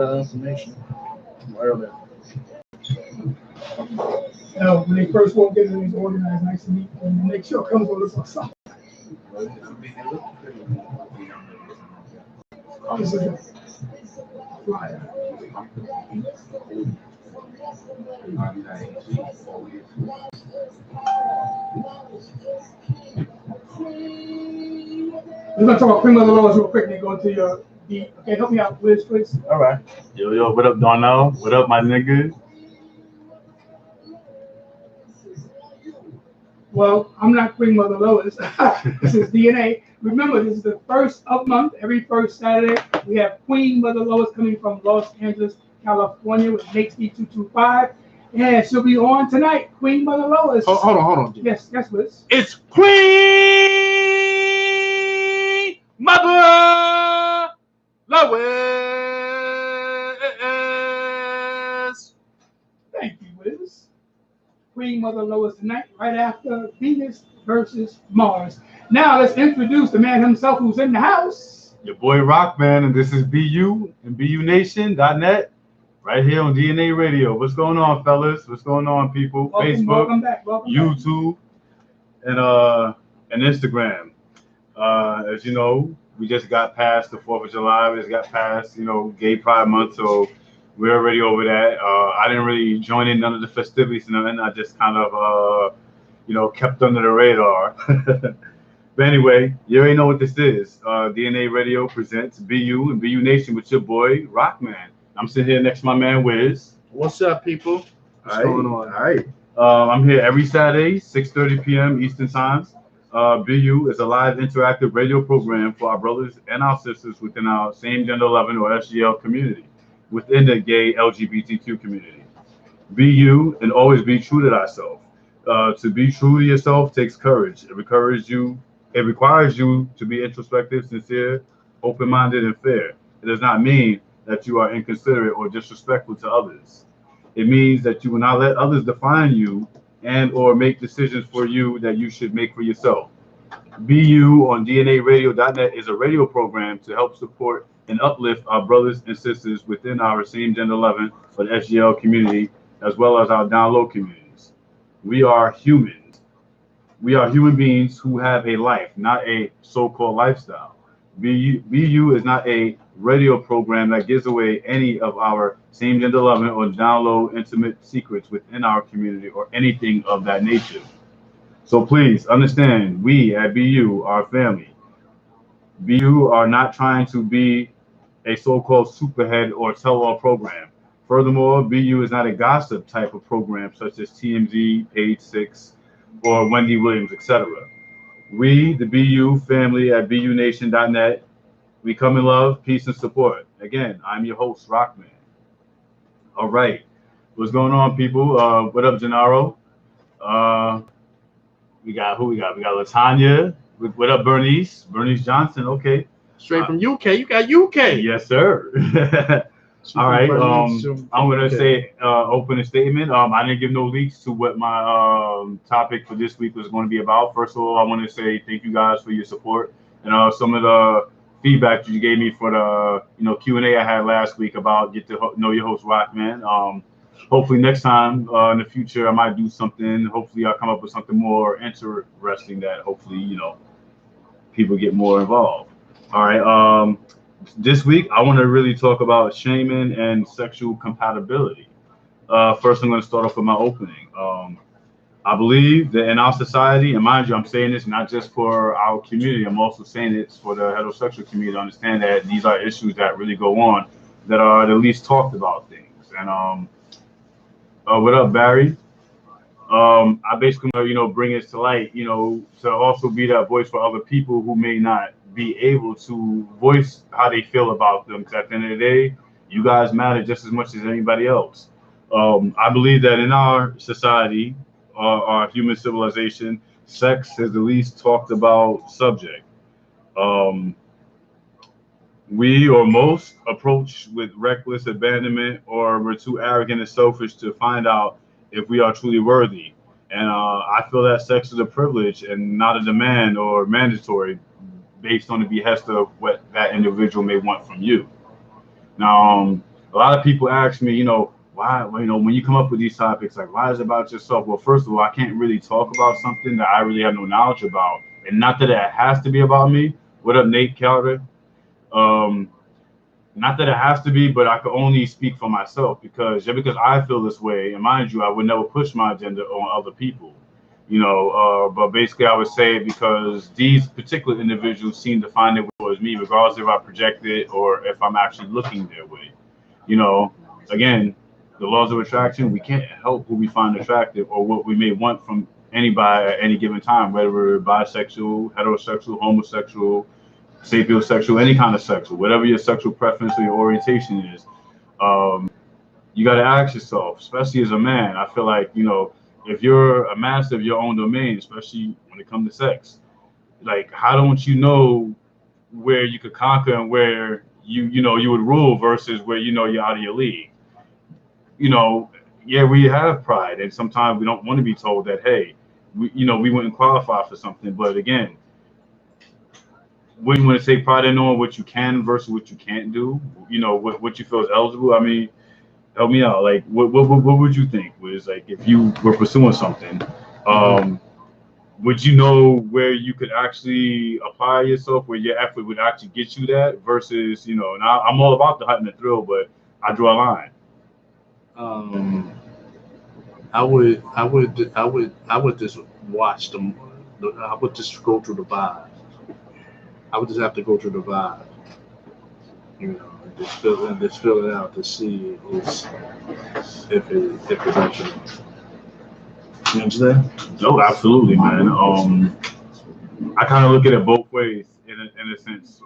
information. Earlier. When they first walk in, it's organized, nice and neat, and make sure it comes on the side. This is a flyer. We're gonna talk about criminal laws real quick and then go into your beat. Okay, help me out, Liz, please. All right. Yo, what up, Darnell? What up, my niggas? Well, I'm not Queen Mother Lois. This is DNA. Remember, this is the first of month. Every first Saturday, we have Queen Mother Lois coming from Los Angeles, California with Nate Speed225. And she'll be on tonight. Queen Mother Lois. Hold on. Yes, Liz. It's Queen Mother Lois. Thank you, Liz. Queen Mother Lois tonight, right after Venus versus Mars. Now let's introduce the man himself who's in the house. Your boy Rockman, and this is BU and BUNation.net, right here on DNA Radio. What's going on, fellas? What's going on, people? Welcome Facebook, back. YouTube, and Instagram. As you know, we just got past the 4th of July. We just got past, Gay Pride Month, so we're already over that. I didn't really join in none of the festivities and nothing. I just kind of, kept under the radar. But anyway, you already know what this is. DNA Radio presents BU and BU Nation with your boy, Rockman. I'm sitting here next to my man, Wiz. What's up, people? What's going on? All right. I'm here every Saturday, 6:30 p.m. Eastern Time. BU is a live interactive radio program for our brothers and our sisters within our same gender 11 or SGL community, within the gay LGBTQ community. Be you and always be true to thyself. To be true to yourself takes courage. It requires you to be introspective, sincere, open-minded, and fair. It does not mean that you are inconsiderate or disrespectful to others. It means that you will not let others define you and or make decisions for you that you should make for yourself. BU on DNAradio.net is a radio program to help support and uplift our brothers and sisters within our same gender 11 for the SGL community, as well as our down low communities. We are humans. We are human beings who have a life, not a so-called lifestyle. BU is not a radio program that gives away any of our same gender 11 or down low intimate secrets within our community or anything of that nature. So please understand, we at BU are family. BU are not trying to be a so-called superhead or tell-all program. Furthermore, BU is not a gossip type of program such as TMZ, Page 6, or Wendy Williams, etc. We, the BU family at BUNation.net, we come in love, peace, and support. Again, I'm your host, Rockman. All right. What's going on, people? What up, Gennaro? We got who we got? We got Latanya. What up, Bernice? Bernice Johnson. Okay. Straight from UK. You got UK. Yes, sir. All right. I'm gonna say open a statement. I didn't give no leaks to what my topic for this week was going to be about. First of all, I want to say thank you guys for your support and some of the feedback you gave me for the Q&A I had last week about get to know your host Rockman. Hopefully next time in the future I might do something. Hopefully I'll come up with something more interesting that hopefully people get more involved. All right. This week I want to really talk about shaming and sexual compatibility. First, I'm going to start off with my opening. I believe that in our society, and mind you, I'm saying this not just for our community, I'm also saying it for the heterosexual community to understand that these are issues that really go on that are the least talked about things. And what up, Barry? I basically bring it to light, to also be that voice for other people who may not be able to voice how they feel about them. Because at the end of the day, you guys matter just as much as anybody else. I believe that in our society, our human civilization, sex is the least talked about subject. We or most approach with reckless abandonment, or we're too arrogant and selfish to find out if we are truly worthy. And I feel that sex is a privilege and not a demand or mandatory based on the behest of what that individual may want from you. Now, a lot of people ask me, why, when you come up with these topics, like, why is it about yourself? Well, first of all, I can't really talk about something that I really have no knowledge about. And not that it has to be about me. What up, Nate Calder? Um, Not that it has to be, but I could only speak for myself because just because I feel this way, and mind you, I would never push my agenda on other people, but basically I would say because these particular individuals seem to find it towards me, regardless if I project it or if I'm actually looking their way. You know, Again, the laws of attraction, we can't help who we find attractive or what we may want from anybody at any given time, whether we're bisexual, heterosexual, homosexual, sapiosexual, any kind of sexual, whatever your sexual preference or your orientation is, you got to ask yourself, especially as a man. I feel like, if you're a master of your own domain, especially when it comes to sex, like, how don't you know where you could conquer and where you would rule versus where you're out of your league? You know, yeah, we have pride, and sometimes we don't want to be told that, hey, we wouldn't qualify for something. But again, when you want to take pride in knowing what you can versus what you can't do, what you feel is eligible. I mean, help me out. Like, what would you think was like if you were pursuing something? Um, would you know where you could actually apply yourself, where your effort would actually get you that versus, and I'm all about the hunt and the thrill, but I draw a line. Um, I would just watch them. I would just go through the vibe. I would just have to go through the vibe, and just fill it out to see if it's actually. You understand? No, absolutely, man. I kind of look at it both ways in a sense,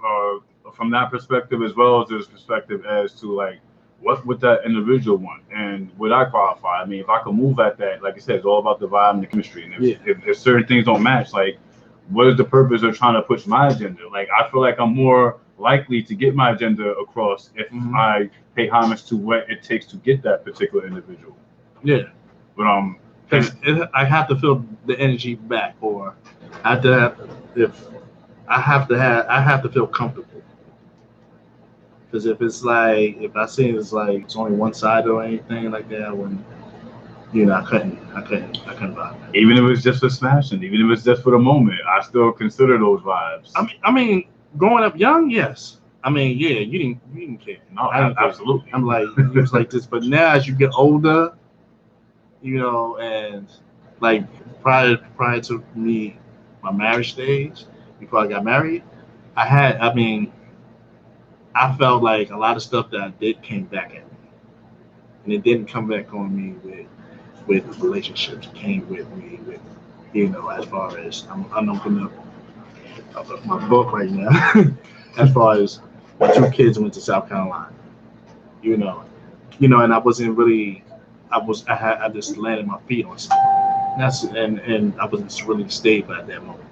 from that perspective as well as this perspective as to like what would that individual want and would I qualify? I mean, if I could move at that, like I said, it's all about the vibe and the chemistry. And Yeah. if certain things don't match, like what is the purpose of trying to push my agenda? Like I feel like I'm more likely to get my agenda across if Mhm. I pay homage to what it takes to get that particular individual. Yeah. But Because I have to feel the energy back, or I have to have if I have to feel comfortable. Because if it's like if I see it's like it's only one side or anything like that, I wouldn't. I couldn't vibe. even if it's just for smashing, even if it's just for the moment, I still consider those vibes. I mean, growing up young, yes. I mean, yeah, you didn't care. No, I didn't care. absolutely. I'm like, it was like this, but now as you get older, and like prior to me, my marriage stage, before I got married, I mean, I felt like a lot of stuff that I did came back at me, and it didn't come back on me with relationships. It came with me with, as far as I'm opening up my book right now, as far as my two kids went to South Carolina, you know, and I wasn't really, I just landed my feet on something. And I wasn't really stable at that moment.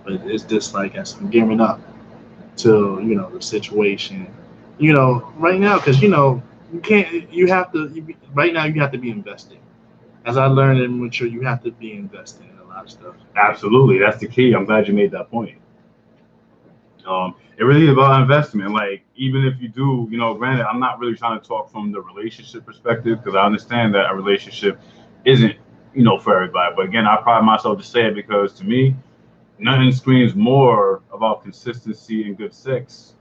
But it's just like as I'm gearing up to the situation, right now because you can't right now you have to be investing. As I learned and mature, you have to be investing in a lot of stuff. Absolutely, that's the key. I'm glad you made that point. It really is about investment. Like even if you do, granted, I'm not really trying to talk from the relationship perspective because I understand that a relationship isn't, for everybody. But again, I pride myself to say it because to me, nothing screams more about consistency and good sex,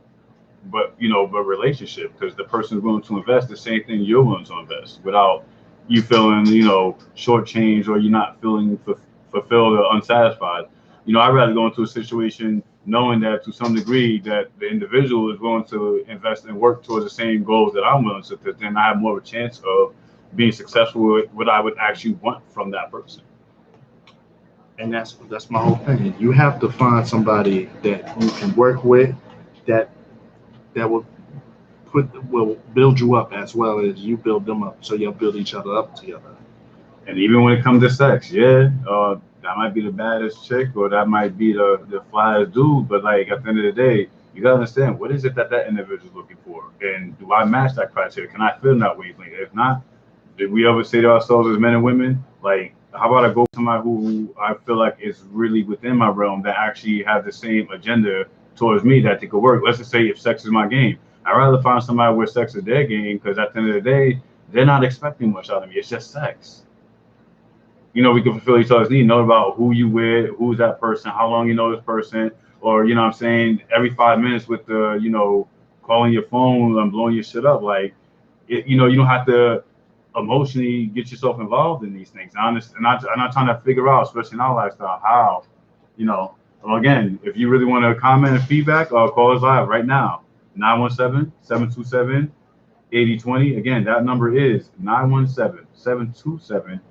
but relationship because the person is willing to invest the same thing you're willing to invest without you feeling, shortchanged or you're not feeling fulfilled or unsatisfied. I'd rather go into a situation knowing that to some degree that the individual is willing to invest and work towards the same goals that I'm willing to, because then I have more of a chance of being successful with what I would actually want from that person. And that's my whole thing. You have to find somebody that you can work with that will build you up as well as you build them up. So you'll build each other up together. And even when it comes to sex, yeah, that might be the baddest chick or that might be the flyest dude. But like at the end of the day, you gotta understand what is it that individual is looking for, and do I match that criteria? Can I fit in that wavelength? If not, did we ever say to ourselves as men and women, like, how about I go with somebody who I feel like is really within my realm that actually have the same agenda towards me that they could work? Let's just say if sex is my game, I'd rather find somebody where sex is their game, because at the end of the day, they're not expecting much out of me. It's just sex. We can fulfill each other's need, know about who you with, who's that person, how long you know this person, or what I'm saying, every 5 minutes with the, calling your phone and blowing your shit up. Like, you don't have to emotionally get yourself involved in these things. And I'm not trying to figure out, especially in our lifestyle, how, well, again, if you really want to comment and feedback, call us live right now, 917-727-8020. Again, that number is 917-727-8020.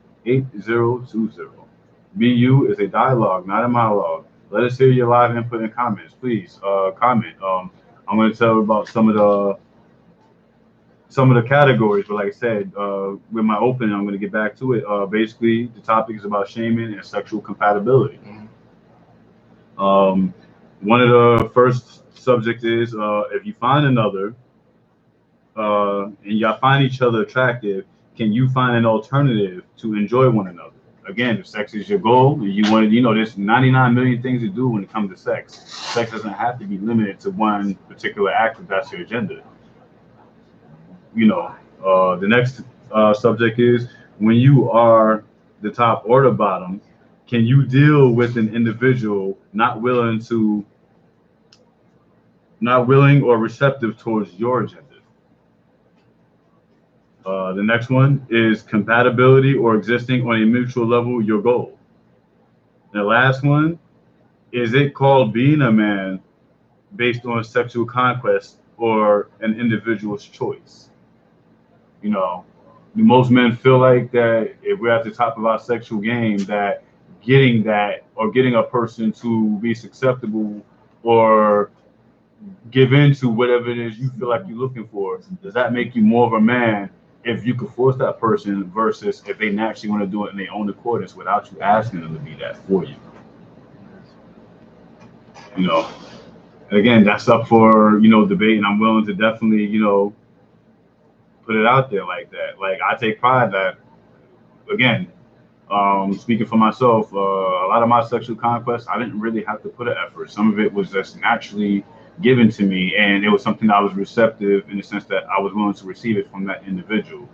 BU is a dialogue, not a monologue. Let us hear your live input and comments. Please comment. I'm going to tell you about some of the categories, but like I said, with my opening, I'm going to get back to it. Basically, the topic is about shaming and sexual compatibility. One of the first subjects is if you find another and y'all find each other attractive, can you find an alternative to enjoy one another? Again, if sex is your goal, you want to, there's 99 million things to do when it comes to sex. Sex doesn't have to be limited to one particular act if that's your agenda. The next subject is when you are the top or the bottom, can you deal with an individual not willing or receptive towards your agenda? The next one is compatibility or existing on a mutual level, your goal. The last one, is it called being a man based on sexual conquest or an individual's choice? Most men feel like that if we're at the top of our sexual game, that getting a person to be susceptible or give in to whatever it is you feel like you're looking for, does that make you more of a man if you could force that person versus if they naturally want to do it in their own accordance without you asking them to be that for you? And again, that's up for, debate, and I'm willing to definitely, put it out there like that. Like, I take pride that, again, speaking for myself, a lot of my sexual conquest, I didn't really have to put an effort. Some of it was just naturally given to me, and it was something I was receptive in the sense that I was willing to receive it from that individual.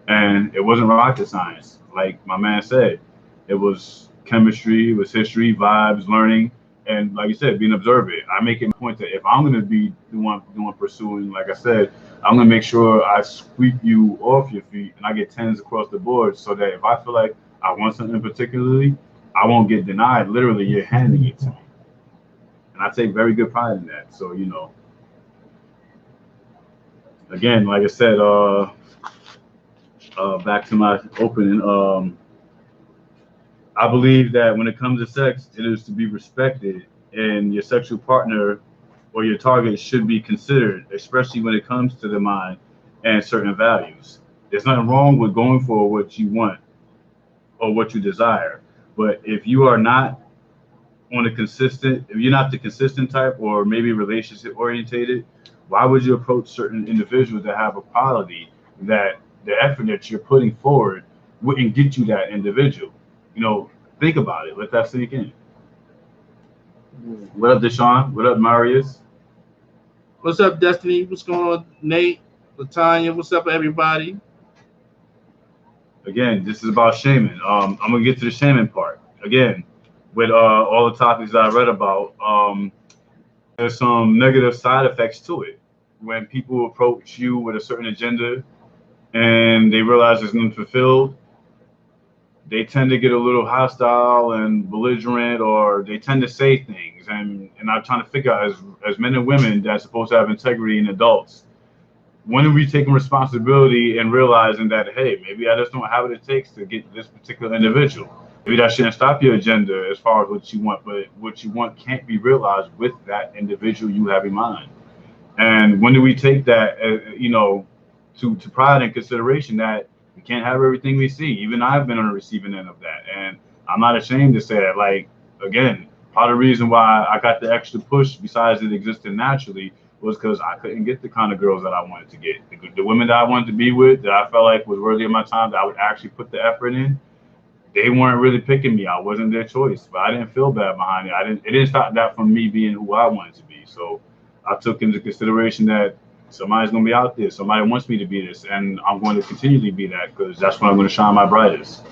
And it wasn't rocket science. Like my man said, it was chemistry, it was history, vibes, learning, and like you said, being observant. I make it a point that if I'm going to be the one pursuing, like I said, I'm going to make sure I sweep you off your feet and I get 10s across the board, so that if I feel like I want something particularly, I won't get denied. Literally, you're handing it to me. And I take very good pride in that. So, again, like I said, back to my opening, I believe that when it comes to sex, it is to be respected, and your sexual partner or your target should be considered, especially when it comes to the mind and certain values. There's nothing wrong with going for what you want or what you desire, but if you are not if you're not the consistent type, or maybe relationship orientated, why would you approach certain individuals that have a quality that the effort that you're putting forward wouldn't get you that individual? Think about it. Let that sink in. What up, Deshaun? What up, Marius? What's up, Destiny? What's going on, Nate? Latanya? What's up, everybody? Again, this is about shaming. I'm gonna get to the shaming part. Again, with all the topics that I read about, there's some negative side effects to it. When people approach you with a certain agenda and they realize it's unfulfilled, they tend to get a little hostile and belligerent, or they tend to say things. And I'm trying to figure out, as men and women that's supposed to have integrity and adults, when are we taking responsibility and realizing that, hey, maybe I just don't have what it takes to get this particular individual? Maybe that shouldn't stop your agenda as far as what you want, but what you want can't be realized with that individual you have in mind. And when do we take that, to pride and consideration that we can't have everything we see? Even I've been on the receiving end of that, and I'm not ashamed to say that. Like, again, part of the reason why I got the extra push, besides it existing naturally, was because I couldn't get the kind of girls that I wanted to get. The women that I wanted to be with, that I felt like was worthy of my time, that I would actually put the effort in, they weren't really picking me. I wasn't their choice, but I didn't feel bad behind it. It didn't stop that from me being who I wanted to be. So I took into consideration that Somebody's going to be out there. Somebody wants me to be this, and I'm going to continually be that because that's when I'm going to shine my brightest.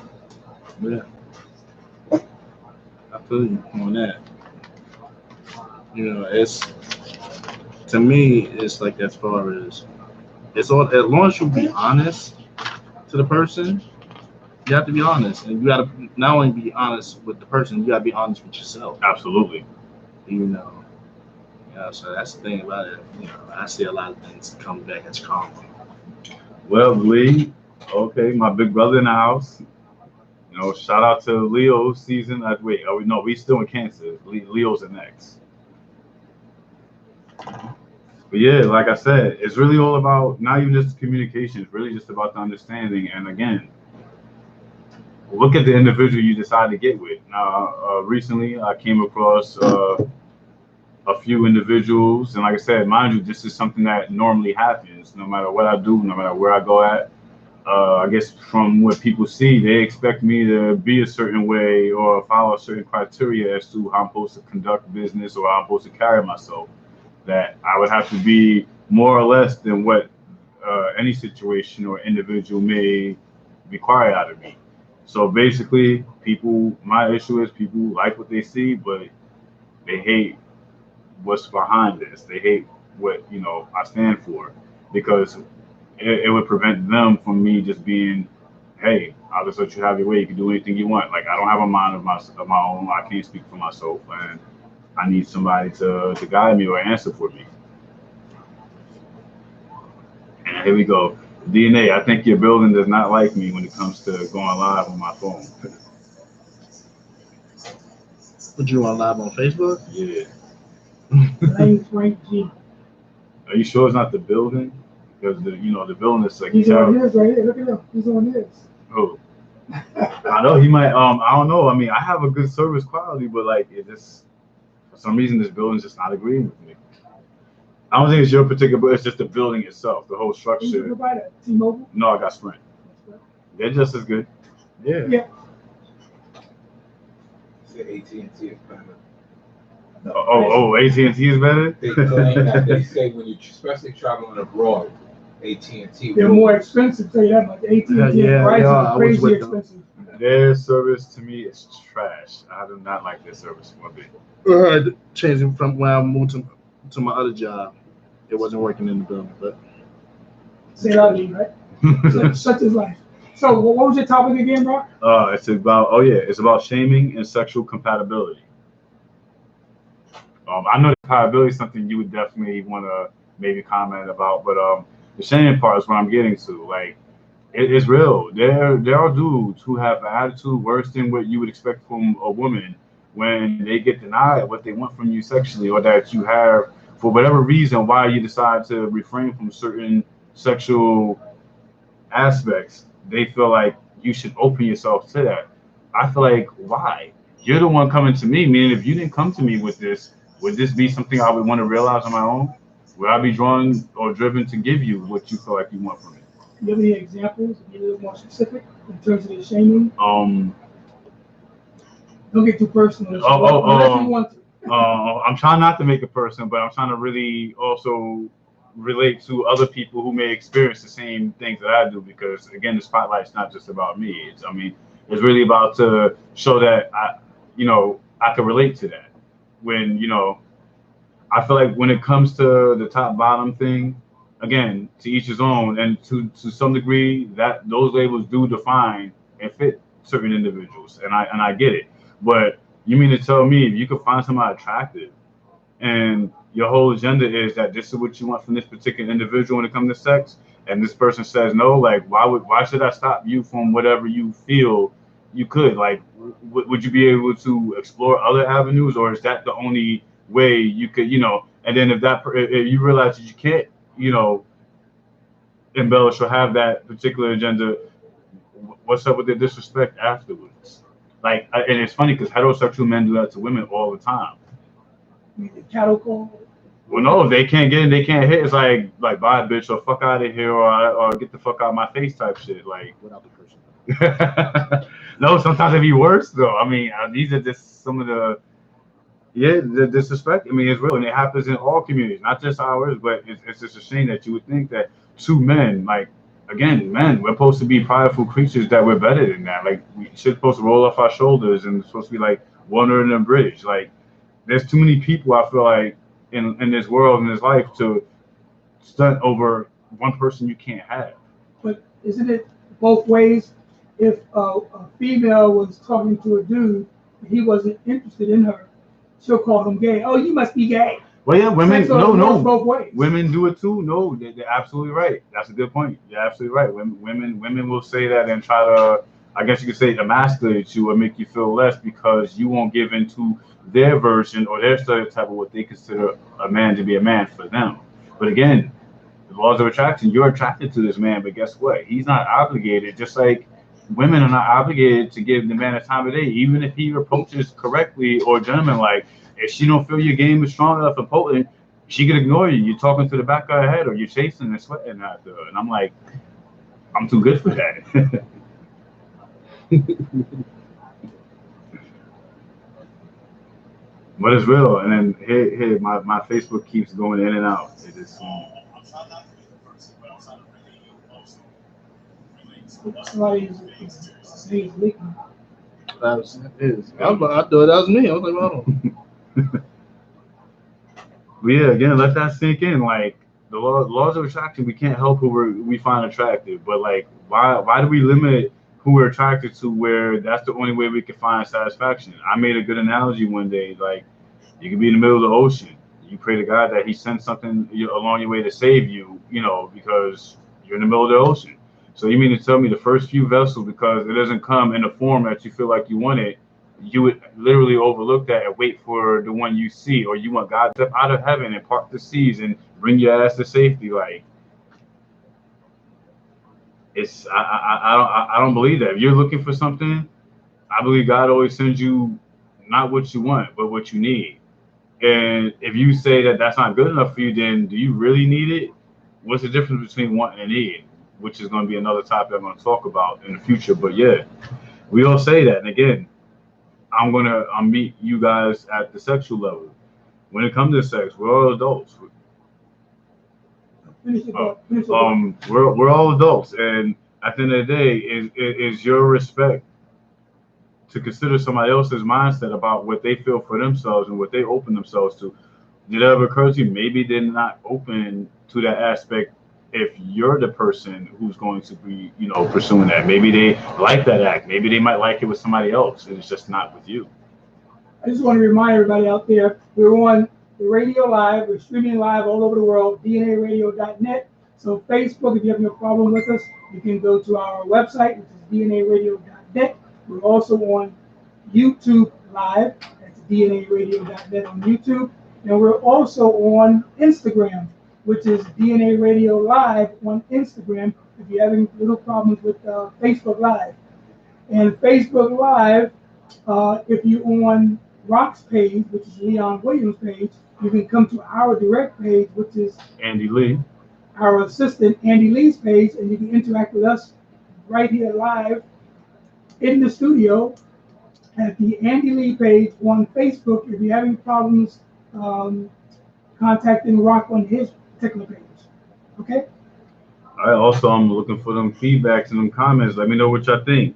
Yeah, I feel you on that. It's to me, it's like as far as it's all as long as you be honest to the person, you have to be honest, and you got to not only be honest with the person, you got to be honest with yourself. Absolutely. You know, so that's the thing about it. I see a lot of things come back as karma. Well, Lee, okay, my big brother in the house. Shout out to Leo season. Wait, oh, no, we still in Cancer. Leo's the next. But yeah, like I said, it's really all about not even just communication. It's really just about the understanding. And again, look at the individual you decide to get with. Now, recently I came across a few individuals, and like I said, mind you, this is something that normally happens. No matter what I do, no matter where I go at. I guess from what people see, they expect me to be a certain way or follow a certain criteria as to how I'm supposed to conduct business or how I'm supposed to carry myself. That I would have to be more or less than what any situation or individual may require out of me. So basically, my issue is people like what they see, but they hate what's behind this. They hate what I stand for because it would prevent them from me just being, hey, I'll just let you have your way. You can do anything you want. Like I don't have a mind of my own. I can't speak for myself, and I need somebody to guide me or answer for me. And here we go. DNA, I think your building does not like me when it comes to going live on my phone. Put you on live on Facebook? Yeah. Lane Frank G. Are you sure it's not the building? Because the building is like He's on his right here. Look at him. He's on his. Oh, I know he might. I don't know. I mean, I have a good service quality, but like it just for some reason this building's just not agreeing with me. I don't think it's your particular, but it's just the building itself, the whole Who's the structure. provider? T-Mobile? No, I got Sprint. They're just as good. Yeah. Yeah. Say AT&T is better. AT&T is better. They claim that they say when you, especially traveling abroad, AT&T. They're more expensive, tell you that much. AT&T and Yeah, Verizon I are was crazy with them. expensive. Their service to me is trash. I do not like their service one bit. Changing from when I moved to my other job, it wasn't working in the building, but Say that again, right? Such is life. So what was your topic again, bro? It's about shaming and sexual compatibility. I know compatibility is something you would definitely want to maybe comment about, but the shaming part is what I'm getting to. Like, it is real. There are dudes who have an attitude worse than what you would expect from a woman when they get denied what they want from you sexually, or that you have for whatever reason why you decide to refrain from certain sexual aspects. They feel like you should open yourself to that. I feel like why? You're the one coming to me, meaning if you didn't come to me with this, would this be something I would want to realize on my own? Would I be drawn or driven to give you what you feel like you want from me? Do you have any examples? Be a little more specific in terms of the shaming? Don't get too personal. Unless you want to. I'm trying not to make it personal, but I'm trying to really also relate to other people who may experience the same things that I do. Because again, the spotlight's not just about me. It's really about to show that I can relate to that. When I feel like when it comes to the top bottom thing, again, to each his own, and to some degree that those labels do define and fit certain individuals, and I get it. But you mean to tell me if you could find somebody attractive and your whole agenda is that this is what you want from this particular individual when it comes to sex, and this person says no, like why should I stop you from whatever you feel you could? Like, would you be able to explore other avenues, or is that the only way you could, and then if you realize that you can't, embellish or have that particular agenda, what's up with the disrespect afterwards? Like, and it's funny because heterosexual men do that to women all the time. The cattle call. Well, no, they can't get in, they can't hit. It's like bye, bitch, or fuck out of here, or get the fuck out of my face type shit. Like, without the person. no, sometimes it be worse though. I mean, these are just some of the Yeah, the disrespect, I mean, it's real, and it happens in all communities, not just ours, but it's just a shame that you would think that two men, like, again, men, we're supposed to be prideful creatures, that we're better than that. Like, we should supposed to roll off our shoulders and supposed to be like water in a bridge. Like, there's too many people, I feel like, in this world, in this life, to stunt over one person you can't have. But isn't it both ways? If a female was talking to a dude and he wasn't interested in her, she'll call him gay. Oh, you must be gay. Well, yeah, women, Sex sort no, of works no, both ways. women do it too. No, they're absolutely right. That's a good point. You're absolutely right. Women will say that and try to, I guess you could say, emasculate you or make you feel less because you won't give into their version or their stereotype of what they consider a man to be a man for them. But again, the laws of attraction, you're attracted to this man, but guess what? He's not obligated, just like women are not obligated to give the man a time of day, even if he approaches correctly or gentleman like. If she don't feel your game is strong enough and potent, she could ignore you. You're talking to the back of her head or you're chasing and sweating after her. And I'm like, I'm too good for that. But it's real. And then here my Facebook keeps going in and out. It is Somebody is leaking. That was his. I thought that was me. I was like, oh. But yeah, again, let that sink in. Like the laws of attraction, we can't help who we find attractive. But like, why do we limit who we're attracted to? Where that's the only way we can find satisfaction. I made a good analogy one day. Like, you can be in the middle of the ocean. You pray to God that He sends something along your way to save you. Because you're in the middle of the ocean. So you mean to tell me the first few vessels, because it doesn't come in the form that you feel like you want it, you would literally overlook that and wait for the one you see, or you want God to step out of heaven and part the seas and bring your ass to safety. Like, I don't believe that. If you're looking for something, I believe God always sends you not what you want, but what you need. And if you say that that's not good enough for you, then do you really need it? What's the difference between want and need? Which is going to be another topic I'm going to talk about in the future. But yeah, we all say that. And again, I'll meet you guys at the sexual level. When it comes to sex, we're all adults. Finish your thought. Finish your thought. We're all adults, and at the end of the day, is your respect to consider somebody else's mindset about what they feel for themselves and what they open themselves to. Did it ever occur to you maybe they're not open to that aspect if you're the person who's going to be, pursuing that? Maybe they like that act. Maybe they might like it with somebody else, and it's just not with you. I just want to remind everybody out there, we're on the radio live. We're streaming live all over the world, DNAradio.net. So Facebook, if you have a problem with us, you can go to our website, which is DNAradio.net. We're also on YouTube live. That's DNAradio.net on YouTube. And we're also on Instagram, which is DNA Radio Live on Instagram, if you're having little problems with Facebook Live. And Facebook Live, if you're on Rock's page, which is Leon Williams' page, you can come to our direct page, which is Andy Lee. our assistant Andy Lee's page, and you can interact with us right here live in the studio at the Andy Lee page on Facebook. If you're having problems contacting Rock on his particular page, okay? Also, I'm looking for them feedbacks and them comments. Let me know what y'all think.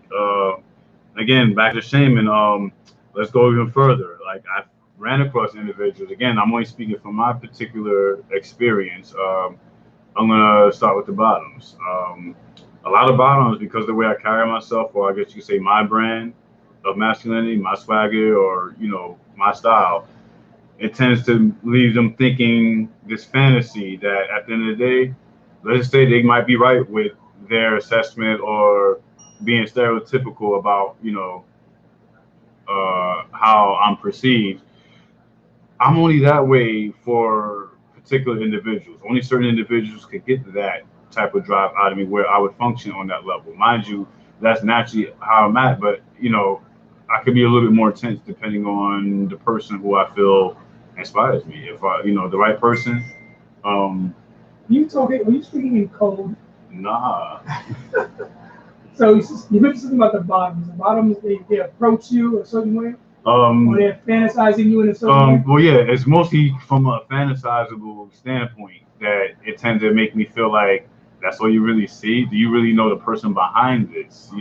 Again, back to Shaman. Let's go even further. Like, I ran across individuals. Again, I'm only speaking from my particular experience. I'm gonna start with the bottoms. A lot of bottoms, because of the way I carry myself, or I guess you could say my brand of masculinity, my swagger, or my style, it tends to leave them thinking this fantasy that at the end of the day, let's say they might be right with their assessment or being stereotypical about how I'm perceived. I'm only that way for particular individuals. Only certain individuals could get that type of drive out of me where I would function on that level. Mind you, that's naturally how I'm at, but I could be a little bit more intense depending on the person who I feel inspires me. If the right person, Are you speaking in code? nah. So you mentioned something about the bottoms. The bottoms, they approach you a certain way. Or they're fantasizing you in a certain way? Well, yeah, it's mostly from a fantasizable standpoint that it tends to make me feel like that's all you really see. Do you really know the person behind this?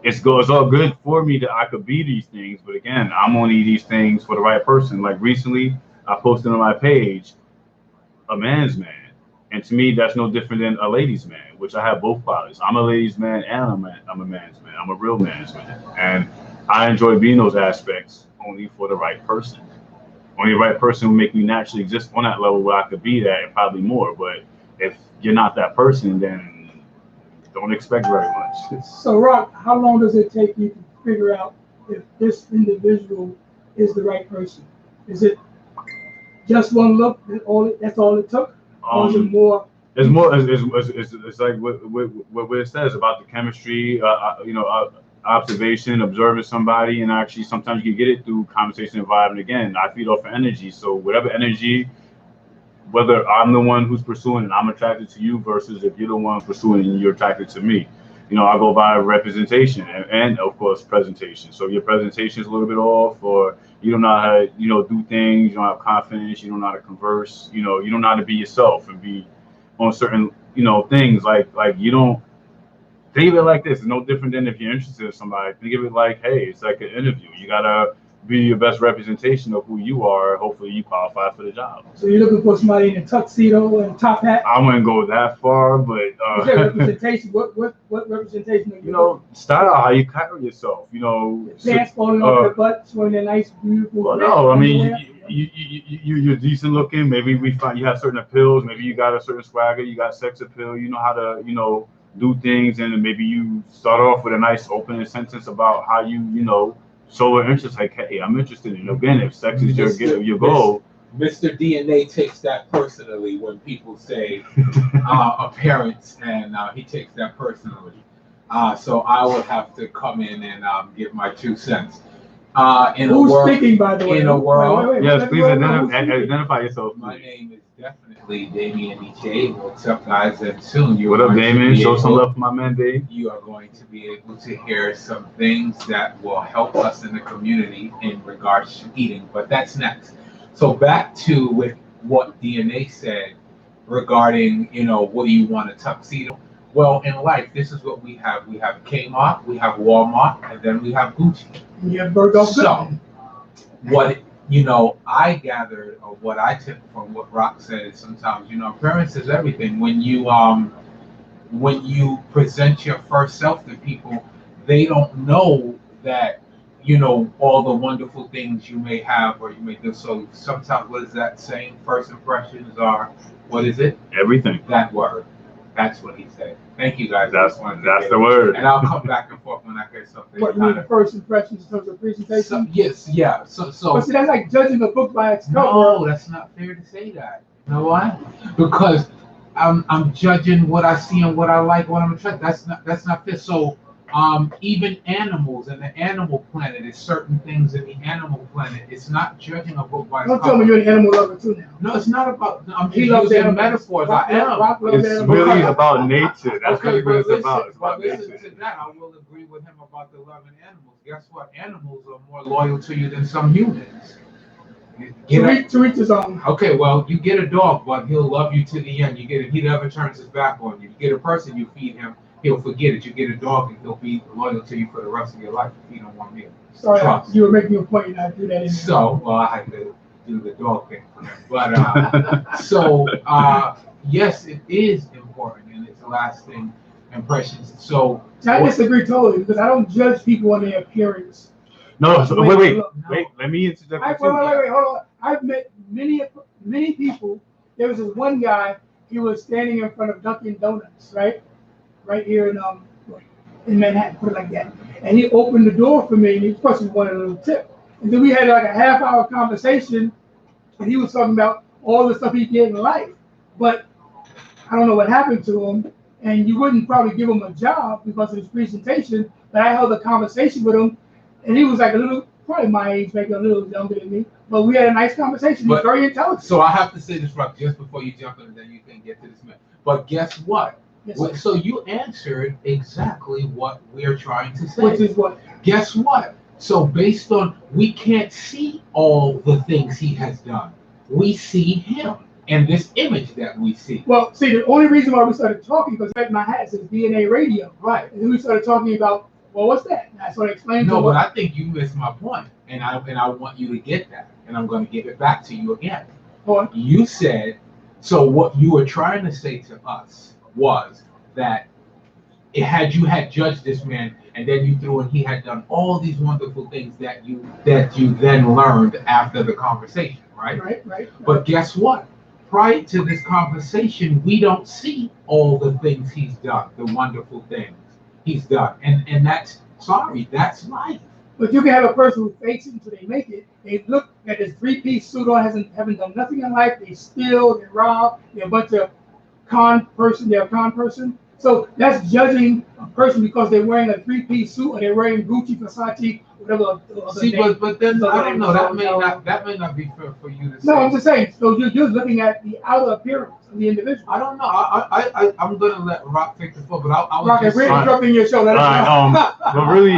It's all good for me that I could be these things, but again, I'm only these things for the right person. Like recently, I posted on my page a man's man, and to me, that's no different than a ladies' man, which I have both qualities. I'm a ladies' man and I'm a man's man. I'm a real man's man, and I enjoy being those aspects only for the right person. Only the right person will make me naturally exist on that level where I could be that and probably more. But if you're not that person, then don't expect very much. So, Rock, how long does it take you to figure out if this individual is the right person? Is it just one look? That's all it took? Or is it more? It's more. It's like what it says about the chemistry. Observation, observing somebody, and actually sometimes you get it through conversation environment. Again, I feed off of energy, so whatever energy, whether I'm the one who's pursuing and I'm attracted to you versus if you're the one pursuing and you're attracted to me. I go by representation and of course presentation. So your presentation is a little bit off, or you don't know how to do things. You don't have confidence. You don't know how to converse. You don't know how to be yourself and be on certain things like you don't. Think of it like this. It's no different than if you're interested in somebody. Think of it like, hey, it's like an interview. You gotta be your best representation of who you are. Hopefully, you qualify for the job. So you're looking for somebody in a tuxedo and top hat? I wouldn't go that far, but Is there representation? What representation are you? Style, how you carry yourself. Pants falling off your butt, showing a nice, beautiful. Well, no, I mean, you're decent looking. Maybe we find you have certain appeals. Maybe you got a certain swagger. You got sex appeal. You know how to, do things, and maybe you start off with a nice opening sentence about how you show an interest, like, hey, I'm interested in. Again, if sex is your goal. Mr. DNA takes that personally when people say appearance, and he takes that personally. So I would have to come in and give my 2 cents. Who's speaking, by the way? In a world, wait, yes, please identify yourself. My name is definitely Damien EJ. What's up, guys? And soon you. What up, Damien? Show some love for my man, Dave. You are going to be able to hear some things that will help us in the community in regards to eating. But that's next. So back to with what DNA said regarding, what do you want, a tuxedo? Well, in life, this is what we have. We have Kmart, we have Walmart, and then we have Gucci. Yeah, Bergdorf. So, what I gathered, or what I took from what Rock said, is sometimes appearance is everything. When you present your first self to people, they don't know that all the wonderful things you may have or you may do. So sometimes, what is that saying? First impressions are, what is it? Everything. That word. That's what he said. Thank you, guys. That's the word. And I'll come back and forth when I hear something. What, you mean the first impressions in terms of presentation? So, yes, yeah. So. But see, that's like judging a book by its cover. No, that's not fair to say that. You know why? Because I'm judging what I see and what I like, what I'm attracted. That's not fair. So even animals in the animal planet, there's certain things in the animal planet. It's not judging a book by its cover. Don't tell me you're an animal lover too now. No, it's not about. I'm just using metaphors. I am. It's really about nature. That's okay, really what it's about. It's but about listen nature. to that. I will agree with him about the loving animals. Guess what? Animals are more loyal to you than some humans. To each his own. Okay, well, you get a dog, but he'll love you to the end. He never turns his back on you. You get a person, you feed him, he'll forget it. You get a dog, and he'll be loyal to you for the rest of your life if you don't want me. Sorry, Trust. you were making a point, and I do that anyway. So, well, I had to do the dog thing for him. But yes, it is important, and it's lasting impressions. So I disagree totally because I don't judge people on their appearance. No, so, wait. Let me interject. Wait, hold on. I've met many people. There was this one guy. He was standing in front of Dunkin' Donuts, right here in Manhattan, put it like that. And he opened the door for me, and he, of course, he wanted a little tip. And then we had like a half-hour conversation, and he was talking about all the stuff he did in life. But I don't know what happened to him, and you wouldn't probably give him a job because of his presentation. But I held a conversation with him, and he was like probably my age, maybe a little younger than me. But we had a nice conversation. He's very intelligent. So I have to say this, Rock, just before you jump in, and then you can get to this man. But guess what? Yes, so you answered exactly what we're trying to say. which is what? Guess what? So based on, we can't see all the things he has done. We see him and this image that we see. Well, see, the only reason why we started talking because my hat says DNA radio, Right. and then we started talking about, well, what's that? And I sort of explained to No, him. but I think you missed my point, and I want you to get that, and I'm going to give it back to you again. You said, so what you were trying to say to us was that you had judged this man, and then you threw in he had done all these wonderful things that you then learned after the conversation, right? Right. But guess what? Prior to this conversation, we don't see all the things he's done, the wonderful things he's done, and that's that's life. But you can have a person who fakes it until they make it. They look at this three-piece suit on, haven't done nothing in life. They steal, they rob, they're a bunch of they're a con person. So that's judging a person because they're wearing a three-piece suit or they're wearing Gucci, Versace, whatever. See, but then I don't know. That may not be fair for you to say. No, I'm just saying. So you're looking at the outer appearance of the individual. I don't know. I'm gonna let Rock take the floor, but I was Rock, just we're saying. interrupting your show. Let us know. But really,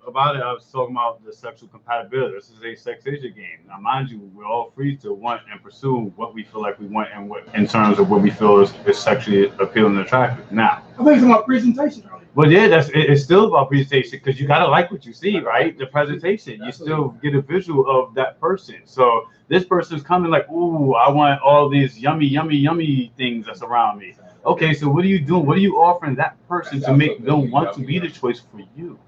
about it, I was talking about the sexual compatibility. This is a sexation game. Now, mind you, we're all free to want and pursue what we feel like we want and what, in terms of what we feel is sexually appealing and attractive. Now, I think it's about presentation earlier. well, yeah, it's still about presentation because you gotta like what you see, right? The presentation, you still get a visual of that person. So this person's coming like, ooh, I want all these yummy things that's around me. Okay, so what are you doing? What are you offering that person to make them want to be the choice for you?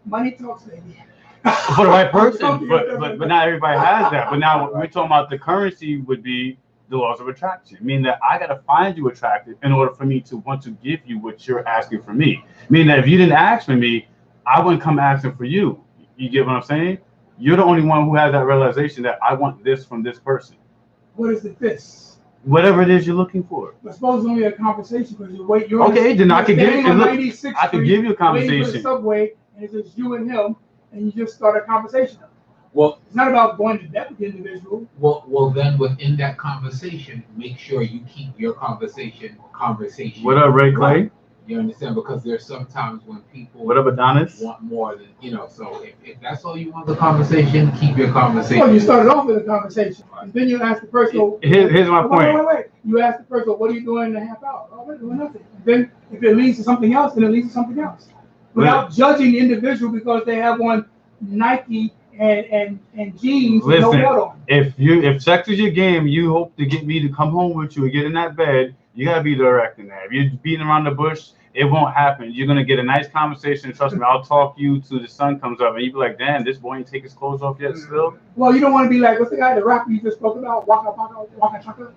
Money talks, baby. For the right person, but not everybody has that. But now we're talking about the currency would be the laws of attraction, meaning that I gotta find you attractive in order for me to want to give you what you're asking for me. Meaning that if you didn't ask for me, I wouldn't come asking for you. You get what I'm saying? You're the only one who has that realization that I want this from this person. What is this? Whatever it is you're looking for. I suppose it's only a conversation because you're okay. Then I can give you. I can give you a waiting for the conversation. subway, and it's just you and him, and you just start a conversation. Well, it's not about going to depth with the individual. Well, then within that conversation, make sure you keep your conversation. What up, Ray Clay? You understand? Because there's sometimes when people what up, Adonis? Want more than So if that's all you want the conversation, keep your conversation. Well, you started off with a conversation, and then you ask the person. Here's my point. Wait. You ask the person, "What are you doing in a half hour?" Oh, we're doing nothing. And then if it leads to something else, then it leads to something else. Without judging the individual because they have on Nike and jeans with no belt on. If sex is your game, you hope to get me to come home with you and get in that bed. You gotta be direct in that. If you're beating around the bush, it won't happen. You're gonna get a nice conversation. Trust me, I'll talk you till the sun comes up, and you be like, "Damn, this boy ain't take his clothes off yet." Still. Well, you don't want to be like, what's the guy, the rapper you just spoke about? Waka chaka.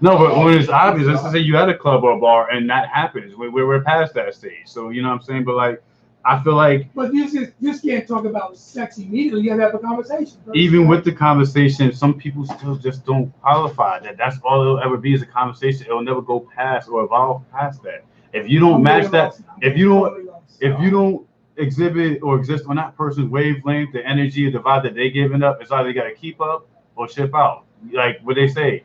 No, but when it's obvious, let's just say you at a club or a bar and that happens. We're past that stage. So you know what I'm saying. But like, I feel like. But you just can't talk about sex immediately. You have to have a conversation. Even with the conversation, some people still just don't qualify. That's all it'll ever be is a conversation. It'll never go past or evolve past that. If you don't match that, if you don't exhibit or exist on that person's wavelength, the energy, the vibe that they giving up, it's either you gotta keep up or ship out. Like what they say.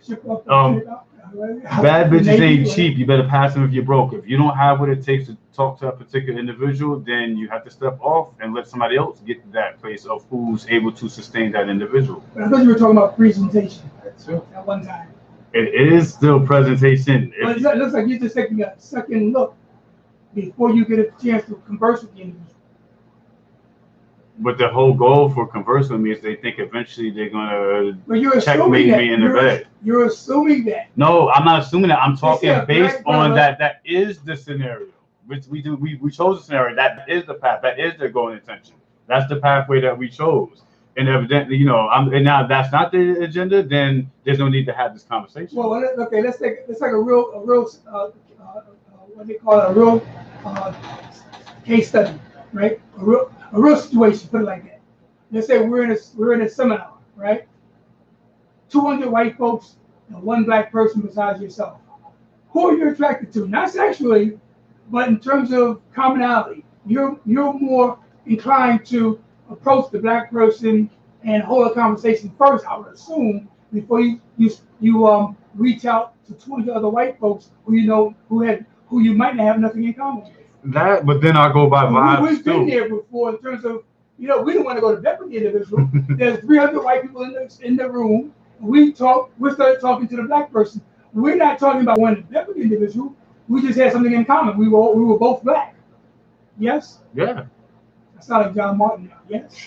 Ship up, bad bitches ain't cheap. You better pass them if you're broke. If you don't have what it takes to talk to a particular individual, then you have to step off and let somebody else get to that place of who's able to sustain that individual. But I thought you were talking about presentation. That's true. At one time. It is still presentation. But it looks like you're just taking a second look before you get a chance to converse with the individual. But the whole goal for conversing with me is they think eventually they're gonna checkmate me in the bed. You're assuming that. No, I'm not assuming that. I'm talking based on that. That is the scenario. Which we chose the scenario. That is the path. That is their goal and intention. That's the pathway that we chose. And evidently, and now if that's not the agenda, then there's no need to have this conversation. Well, okay, let's take a real what they call it, a real case study, right? A real situation, put it like that. Let's say we're in a seminar, right? 200 white folks and one black person besides yourself. Who are you attracted to? Not sexually, but in terms of commonality. You're more inclined to approach the black person and hold a conversation first, I would assume, before you reach out to 200 other white folks who you might not have nothing in common with. That, but then I go by vibes We've been too. there before in terms of, we don't want to go to bed with the individual. There's 300 white people in the room. We started talking to the black person. We're not talking about going to bed with the individual. We just had something in common. We were both black. Yes? Yeah. I sound like John Martin now. Yes?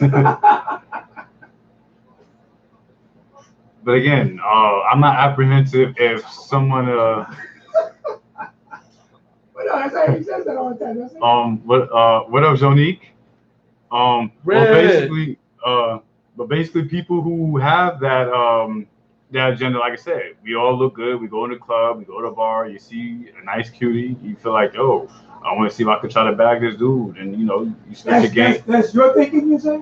But again, I'm not apprehensive if someone But no, that's how he says that all the time. That's it. what up, Jonique? Well, Red. basically, people who have that agenda, like I said, we all look good. We go in the club, we go to the bar. You see a nice cutie, you feel like, oh, I want to see if I can try to bag this dude, and you spend your game. That's your thinking, you say?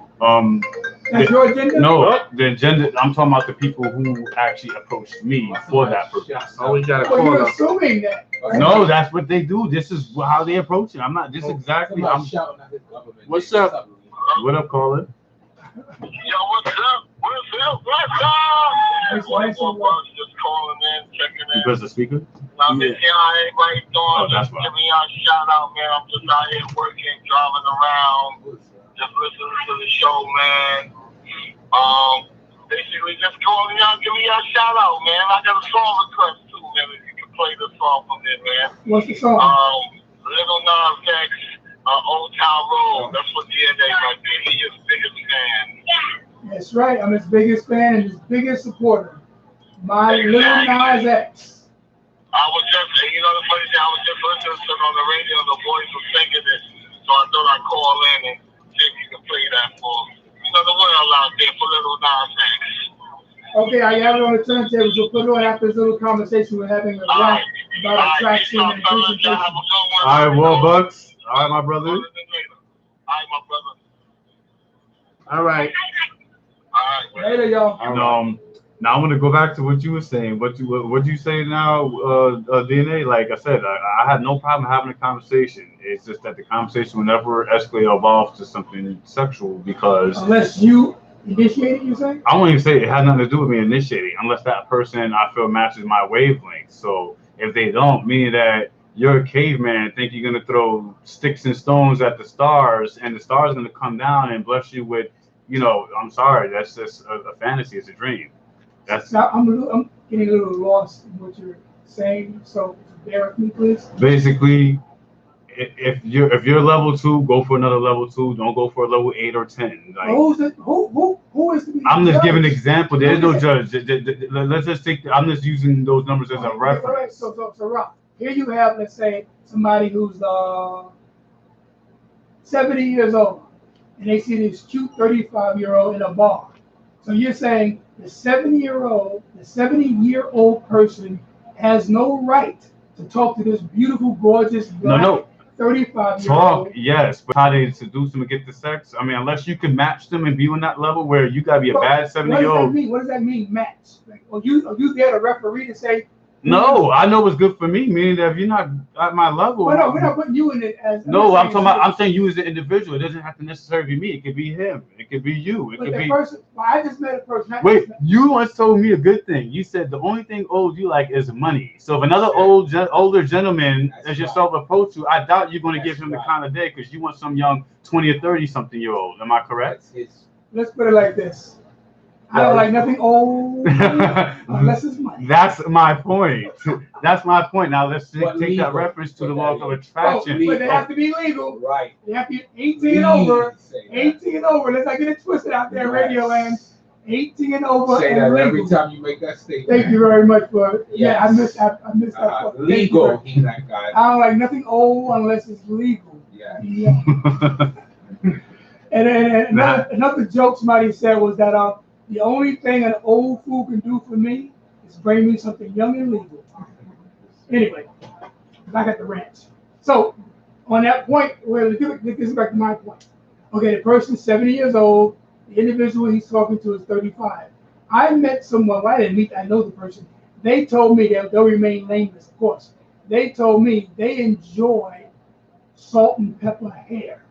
That's your agenda? No, the agenda. I'm talking about the people who actually approached me for that purpose. Oh, we got a Well, you're caller. assuming that. Right? No, that's what they do. This is how they approach it. I'm not. This exactly. I'm. What's up? What up, caller? Yo, what's up? What's up? What's up? Nice, One nice more and brother just calling in, checking in. Because the speaker. I'm just seeing how everybody doing. Oh, that's Just right. giving y'all a shout out, man. I'm just out here working, driving around, just listening to the show, man. Basically just calling y'all, giving y'all a shout out, man. I got a song request too, man. If you can play the song from it, man. What's the song? Little Nas X, Old Town Road. That's what DNA right there. He is biggest fan. That's right. I'm his biggest fan and his biggest supporter. My Exactly. Little Nas X. I was just, the funny thing, I was just listening to it on the radio, the boys were singing it, so I thought I'd call in and see if you can play that for, the world out there for Little Nas X. Okay, I have it on the turntable, so put it on after this little conversation we're having a rap about attraction and presentation. All right, well, Bucks. All right, my brother. All right, my brother. All right. All right. Later, y'all. Now I'm gonna go back to what you were saying. What you say now, DNA? Like I said, I had no problem having a conversation. It's just that the conversation will never escalate or evolve to something sexual because Unless you initiate it, you say? I won't even say it has nothing to do with me initiating, unless that person I feel matches my wavelength. So if they don't, meaning that you're a caveman, think you're gonna throw sticks and stones at the stars, and the stars are gonna come down and bless you with, I'm sorry, that's just a fantasy. It's a dream. Now, I'm getting a little lost in what you're saying, so bear with me, please. Basically, if you're level 2, go for another level 2. Don't go for a level 8 or 10. Like, Who is to be I'm just judged? giving an example. There's no judge. Let's just I'm just using those numbers as a All reference. right, so Rock, here you have, let's say, somebody who's 70 years old, and they see this cute 35-year-old in a bar. So you're saying the 70-year-old person has no right to talk to this beautiful, gorgeous, black 35-year-old. Talk, yes, but how they seduce them and get the sex? I mean, unless you can match them and be on that level where you gotta be a bad 70-year-old. What does that mean, match? Like, are you there to referee to say? No, I know what's good for me. Meaning that if you're not at my level, Well, no, we're not putting you in it as. No, I'm saying you as an individual. It doesn't have to necessarily be me. It could be him. It could be you. It But could the be. person, I just met a person. Wait, you once told me a good thing. You said the only thing old you like is money. So if another older gentleman as yourself approach you, I doubt you're going to give him the kind of day because you want some young 20 or 30-something-year-old. Am I correct? Let's put it like this. I don't like nothing old unless it's money. That's my point. That's my point. Now let's take that reference to the law of attraction. But they have to be legal. Right. They have to be 18 and over. 18 and over. Let's not get it twisted out there, Radio Land. 18 and over. Say and that legal. every time you make that statement. Thank you very much for it. Yes. Yeah, I missed that. Part. Legal, he's that guy. I don't like nothing old unless it's legal. Yeah. And another joke somebody said was that the only thing an old fool can do for me is bring me something young and legal. Anyway, back at the ranch. So on that point, let's get back to my point. Okay, the person's 70 years old. The individual he's talking to is 35. I met someone. Well, I didn't meet. I know the person. They told me they'll remain nameless, of course. They told me they enjoy salt and pepper hair.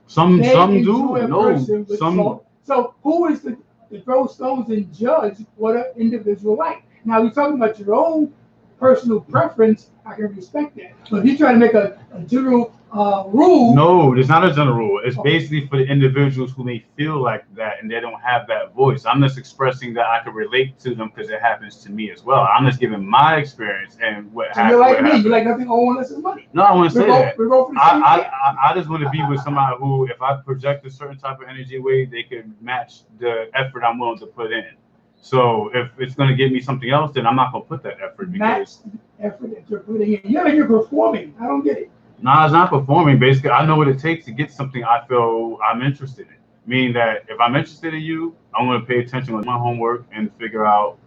Some They do. enjoy a No, person with some. salt. So who is to throw stones and judge what an individual like? Now we're talking about your own personal preference. I can respect that. But if you're trying to make a general rule. No, it's not a general rule. It's basically for the individuals who may feel like that and they don't have that voice. I'm just expressing that I can relate to them because it happens to me as well. I'm just giving my experience and what So happened. you're like me. You like nothing on unless it's money. No, I want to say that. We're both for the same thing. I just want to be with somebody who, if I project a certain type of energy away, they can match the effort I'm willing to put in. So if it's going to give me something else, then I'm not going to put that effort. Match the effort that you're putting in. You're performing. I don't get it. No, it's not performing. Basically, I know what it takes to get something I feel I'm interested in. Meaning that if I'm interested in you, I'm going to pay attention to my homework and figure out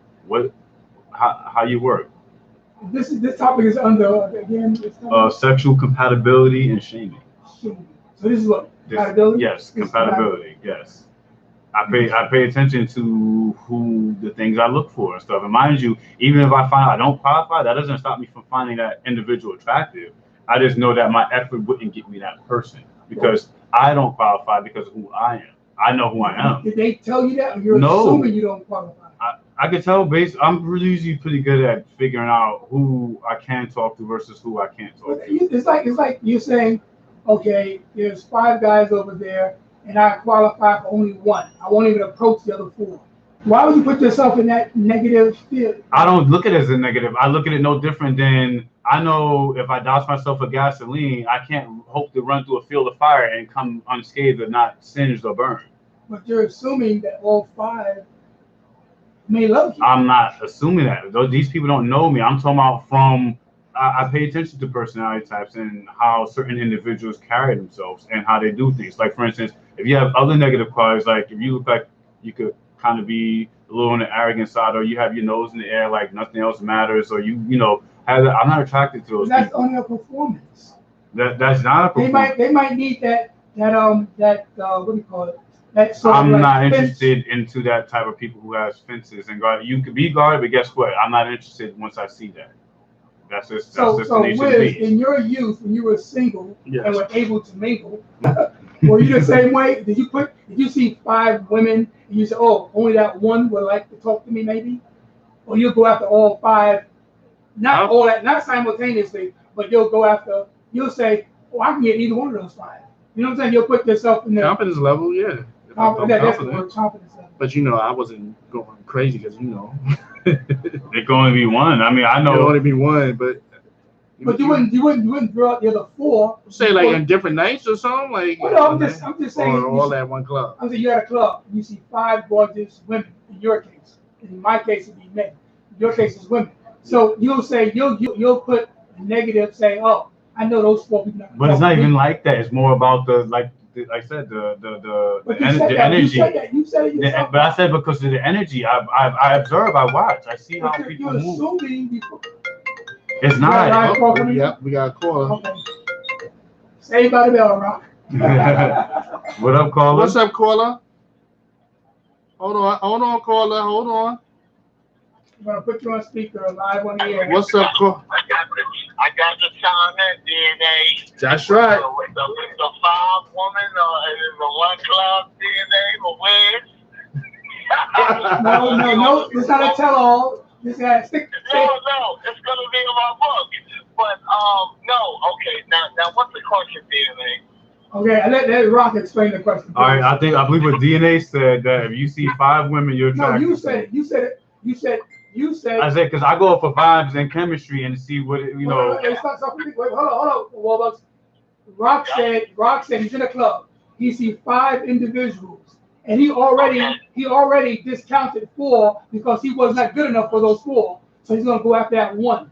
how you work. This topic is under again. Sexual compatibility and shaming. So this is what compatibility. Yes, compatibility. Yes. I pay attention to who the things I look for and stuff. And mind you, even if I find I don't qualify, that doesn't stop me from finding that individual attractive. I just know that my effort wouldn't get me that person because I don't qualify because of who I am. I know who I am. Did they tell you that? Or you're assuming you don't qualify. I can tell I'm really usually pretty good at figuring out who I can talk to versus who I can't talk to. It's like you're saying, okay, there's 5 guys over there, and I qualify for only 1. I won't even approach the other 4. Why would you put yourself in that negative field? I don't look at it as a negative. I look at it no different than I know if I douse myself with gasoline, I can't hope to run through a field of fire and come unscathed or not singed or burned. But you're assuming that all 5 may love you. I'm not assuming that. These people don't know me. I'm talking about from I pay attention to personality types and how certain individuals carry themselves and how they do things. Like, for instance, if you have other negative qualities, like if you look like you could kind of be a little on the arrogant side, or you have your nose in the air like nothing else matters, or you know, I'm not attracted to those That's people. only a performance. That's not a performance. They might need that what do you call it? That sort I'm of not fence. interested into that type of people who has fences and guard. You could be guarded, but guess what? I'm not interested once I see that. That's just the nature of the beast. In your youth, when you were single Yes. and were able to mingle, were you the same way? Did you see 5 women and you say, oh, only that one would like to talk to me, maybe? Or you'll go after all 5, not simultaneously, but you'll say, oh, I can get either one of those 5. You know what I'm saying? You'll put yourself in the Confidence level, yeah. that's the word, confidence level. But I wasn't going crazy because There's going to be one. I mean, I know. There'll only be one, but you wouldn't throw out the other 4. say like on different nights or something, like. Well, no, I'm just saying. Or all at one club. I'm saying you're at a club and you see 5 gorgeous women. In your case, in my case, it'd be men. In your case, it's women. So you'll say you'll put negative, saying, oh, I know those 4 people. But it's not even like that. It's more about like I said, the energy. You said it yourself. But I said because of the energy, I observe, I watch, I see how people you're move. assuming before. It's not. Yep, we got a caller. Okay. Saved by the bell, Rock. What up, caller? What's up, caller? Hold on, caller. Hold on. I'm gonna put you on speaker live on the air. What's up, caller? I got the comment, DNA. That's right. With the 5 woman, is the 1 club DNA, or where? No, it's not a tell-all. This guy stick. No, it's gonna be in my book. But no, okay. Now, what's the question, DNA? Okay, I let Rock explain the question. All right, I believe what DNA said that if you see 5 women, you're attracted. No, you said it. You said. I said because I go for vibes and chemistry and see what Wait, hold on. Well, Rock said he's in a club. He sees 5 individuals, and he already discounted 4 because he was not good enough for those 4. So he's gonna go after that 1. Is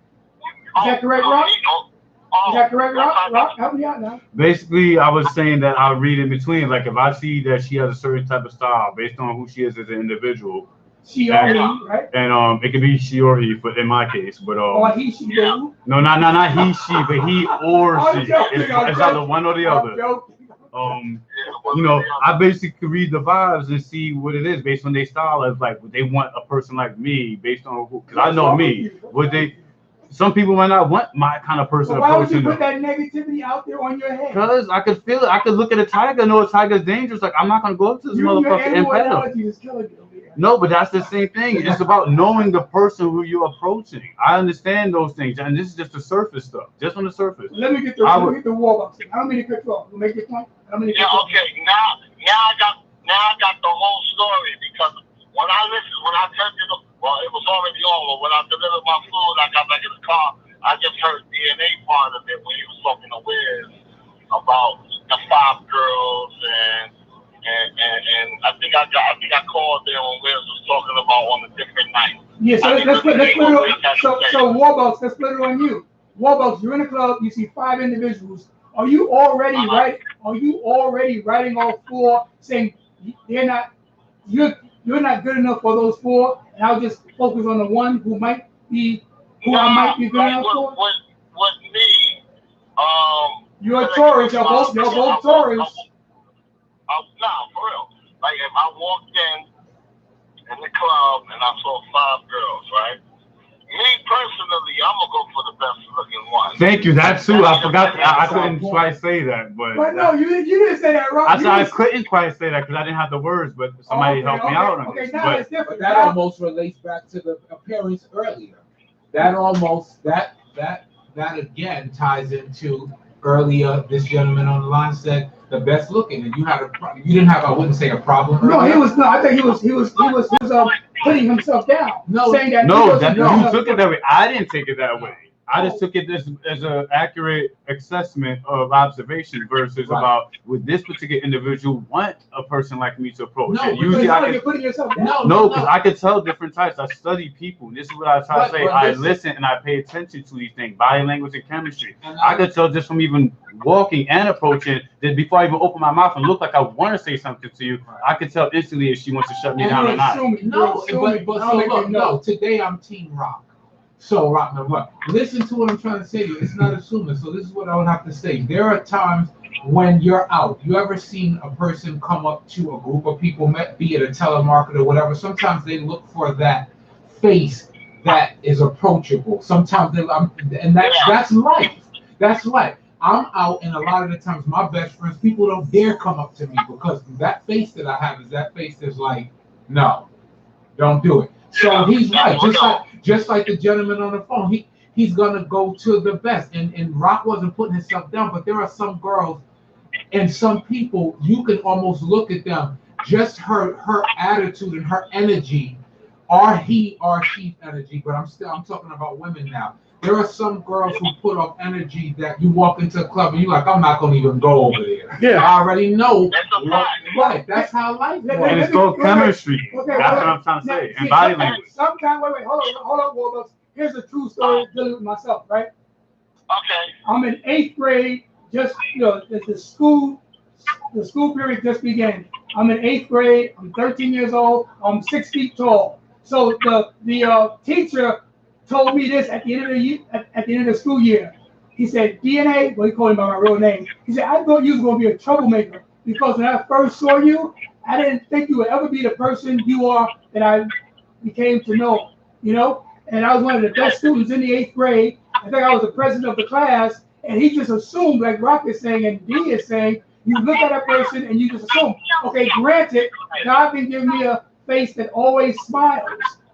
that correct, Rock? Is that correct, Rock? Rock, help me out now. Basically, I was saying that I'll read in between. Like if I see that she has a certain type of style based on who she is as an individual. She or he, right? And it could be she or he, but in my case, but or he, she, do. No, not he, she, but he or she. It's either one or the other. I basically read the vibes and see what it is based on their style. Of like, they want a person like me based on who? Because I know me. Would they? Some people might not want my kind of person. Why would you put that negativity out there on your head? Because I could feel it. I could look at a tiger, know a tiger's dangerous. Like I'm not gonna go up to this motherfucker and pet him. No, but that's the same thing. It's about knowing the person who you're approaching. I understand those things, and this is just the surface stuff, just on the surface. Let me get the Warbucks. I don't mean to cut you off. Make your point. I don't mean to cut you off. Okay. Now I got the whole story because when I turned it, well, it was already on. When I delivered my food, I got back in the car. I just heard DNA part of it when he was talking to Wiz about the 5 girls and I think I called there when Wiz was talking about on a different night. Yeah, so let's put it on. So Warbucks, let's put it on you. Warbucks, you're in a club. You see 5 individuals. Are you already right? Are you already writing all 4, saying you're not good enough for those 4, and I'll just focus on the one who might be I might be good enough for? With me, you're a tourist. You're both tourists. Nah, for real. Like if I walked in the club and I saw 5 girls, right? Me personally, I'm gonna go for the best looking one. Thank you. That's true. I forgot. I couldn't quite say that, but no, you didn't say that wrong. I couldn't quite say that because I didn't have the words, but somebody helped me out on okay, this. now it's different. That almost relates back to the appearance earlier. That again ties into earlier. This gentleman on the line said the best looking, and you didn't have, I wouldn't say a problem. No, he was not. I think he was putting himself down. Saying that you took it that way. I didn't take it that way. I just took it as an accurate assessment of observation versus about would this particular individual want a person like me to approach. No, usually you're putting yourself down. No, because I could tell different types. I study people. This is what I try to say. I listen and I pay attention to these things, body language and chemistry. I could tell just from even walking and approaching that before I even open my mouth and look like I want to say something to you, I could tell instantly if she wants to shut me down or not. No, today I'm Team Rock. So, Rockman, what? Listen to what I'm trying to say to you. It's not assuming. So this is what I would have to say. There are times when you're out. You ever seen a person come up to a group of people, be it a telemarketer or whatever? Sometimes they look for that face that is approachable. Sometimes and that's life. That's life. I'm out, and a lot of the times my best friends, people don't dare come up to me because that face that I have is that face that's like, no, don't do it. So he's right. Just like the gentleman on the phone, he's gonna go to the best. And Rock wasn't putting himself down, but there are some girls and some people you can almost look at them, just her attitude and her energy, or he or she's energy. But I'm talking about women now. There are some girls who put off energy that you walk into a club and you're like, I'm not gonna even go over there. Yeah, I already know. Right, that's how life works. And it's called chemistry. That's what I'm trying to say. And body language. Sometimes, wait, hold on, Warbucks. Here's a true story dealing with myself, right? Okay. I'm in 8th grade. Just the school period just began. I'm in 8th grade. I'm 13 years old. I'm 6 feet tall. So the teacher told me this at the end of the year, at the end of the school year. He said, DNA, well, he called him by my real name. He said, I thought you was going to be a troublemaker because when I first saw you, I didn't think you would ever be the person you are that I became to know, And I was one of the best students in the 8th grade. I think I was the president of the class, and he just assumed, like Rock is saying and D is saying, you look at a person and you just assume. Okay, granted, God can give me a face that always smiles.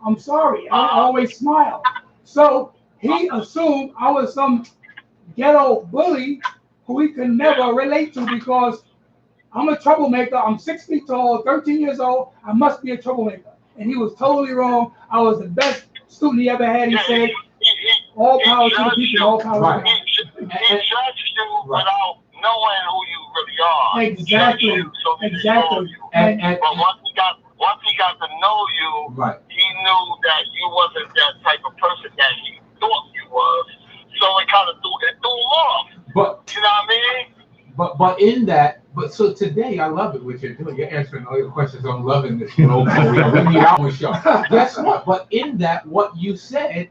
I'm sorry, I always smile. So he assumed I was some ghetto bully who he could never relate to because I'm a troublemaker. I'm 6 feet tall, 13 years old. I must be a troublemaker. And he was totally wrong. I was the best student he ever had. He said, all power to the people, all power to the people. He judged you without knowing who you really are. Exactly. But once he got to know you, he knew that you wasn't that type of person that he thought you was. So it kind of threw him off. But you know what I mean? But in that, so today I love it what you're doing. You're answering all your questions on loving this. We need our show. Guess what? But in that, what you said,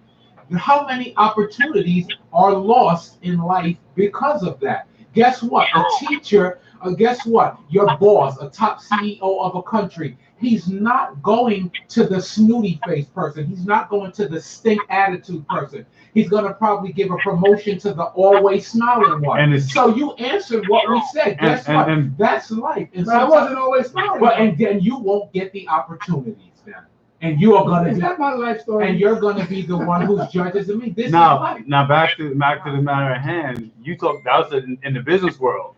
how many opportunities are lost in life because of that? Guess what? A teacher, guess what? Your boss, a top CEO of a country, he's not going to the snooty face person. He's not going to the stink attitude person. He's going to probably give a promotion to the always smiling one. So you answered what we said. Guess what? That's life. But I wasn't always smiling. And then you won't get the opportunities. them. And you are gonna Is be, that my life story? and you're gonna be the one who's judges of me. This is Now, life. back to the matter at hand. You talk that was in the business world.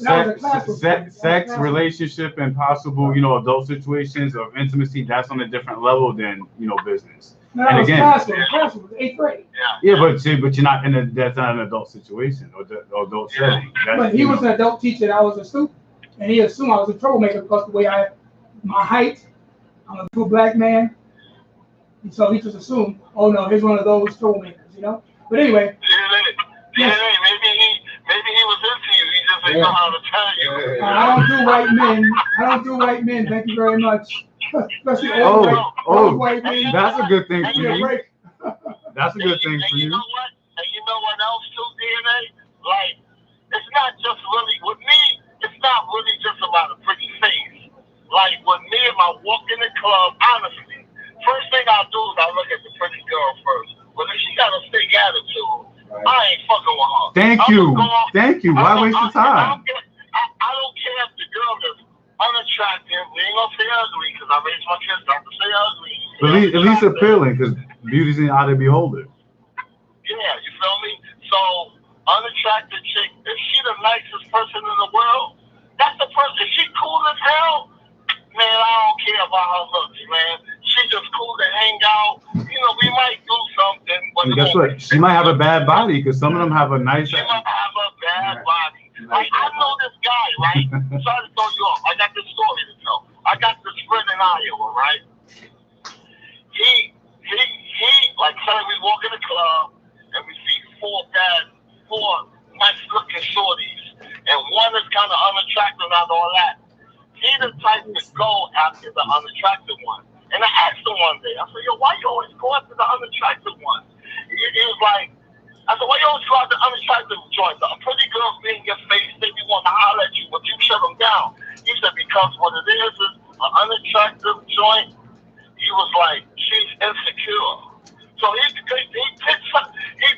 That was a classroom. Sex, relationship, and possible, adult situations of intimacy. That's on a different level than business. No, that And was again, classroom, 8th grade. yeah, but you're not that's not an adult situation or adult setting. But he was an adult teacher and I was a student. And he assumed I was a troublemaker because the way my height, I'm a true black man. And so he just assumed, oh no, he's one of those troublemakers, But anyway. Yeah, maybe he was into you. He just didn't know how to tell you. I don't do white men. Thank you very much. Especially old white men. That's a good thing for Give me a you. break. That's a good thing for you. You know what? And you know what else too, DNA? Like, it's not just really, with me, it's not really just about a pretty face. Like, with me, if I walk in the club, honestly, first thing I do is I look at the pretty girl first. But if she got a fake attitude, I ain't fucking with her. Thank you. Why waste your time? I don't care if the girl is unattractive. We ain't gonna say ugly because I raised my kids not to say ugly. But at least appealing, because beauty's in the eye of the beholder. Yeah, you feel me? So, unattractive chick, if she the nicest person in the world, that's the person. If she cool as hell, man, I don't care about her looks, man. She just cool to hang out. We might do something. But and guess what? She might have a bad body because some of them have a nice. She might have a bad body. Like, I know this guy, right? Sorry to throw you off. I got this story to tell. I got this friend in Iowa, right? He, like, say we walk in the club and we see four nice looking shorties, and one is kind of unattractive and all that. He the type to go after the unattractive one. And I asked him one day, I said, yo, why you always go after the unattractive one? He was like, I said, why you always go after the unattractive joints? The pretty girls be in your face, they be wanting to holler at you, but you shut them down. He said, because what it is an unattractive joint. He was like, she's insecure. So he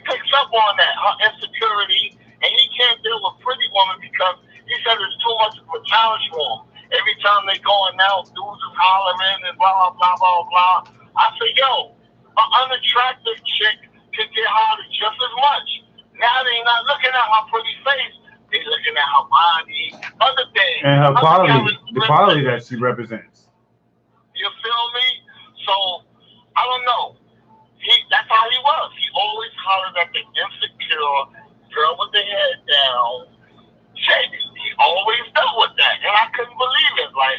picks up on that, her insecurity, and he can't deal with pretty woman because he said it's too much of a challenge for him. Every time they going out, dudes is hollering and blah, blah, blah, blah. I said, yo, an unattractive chick can get hollered just as much. Now they not looking at her pretty face. They looking at her body, other things. And her quality, the quality that she represents. You feel me? So, I don't know. That's how he was. He always hollered at the insecure girl with the head down. Chick. He always dealt with that. And I couldn't believe it. Like,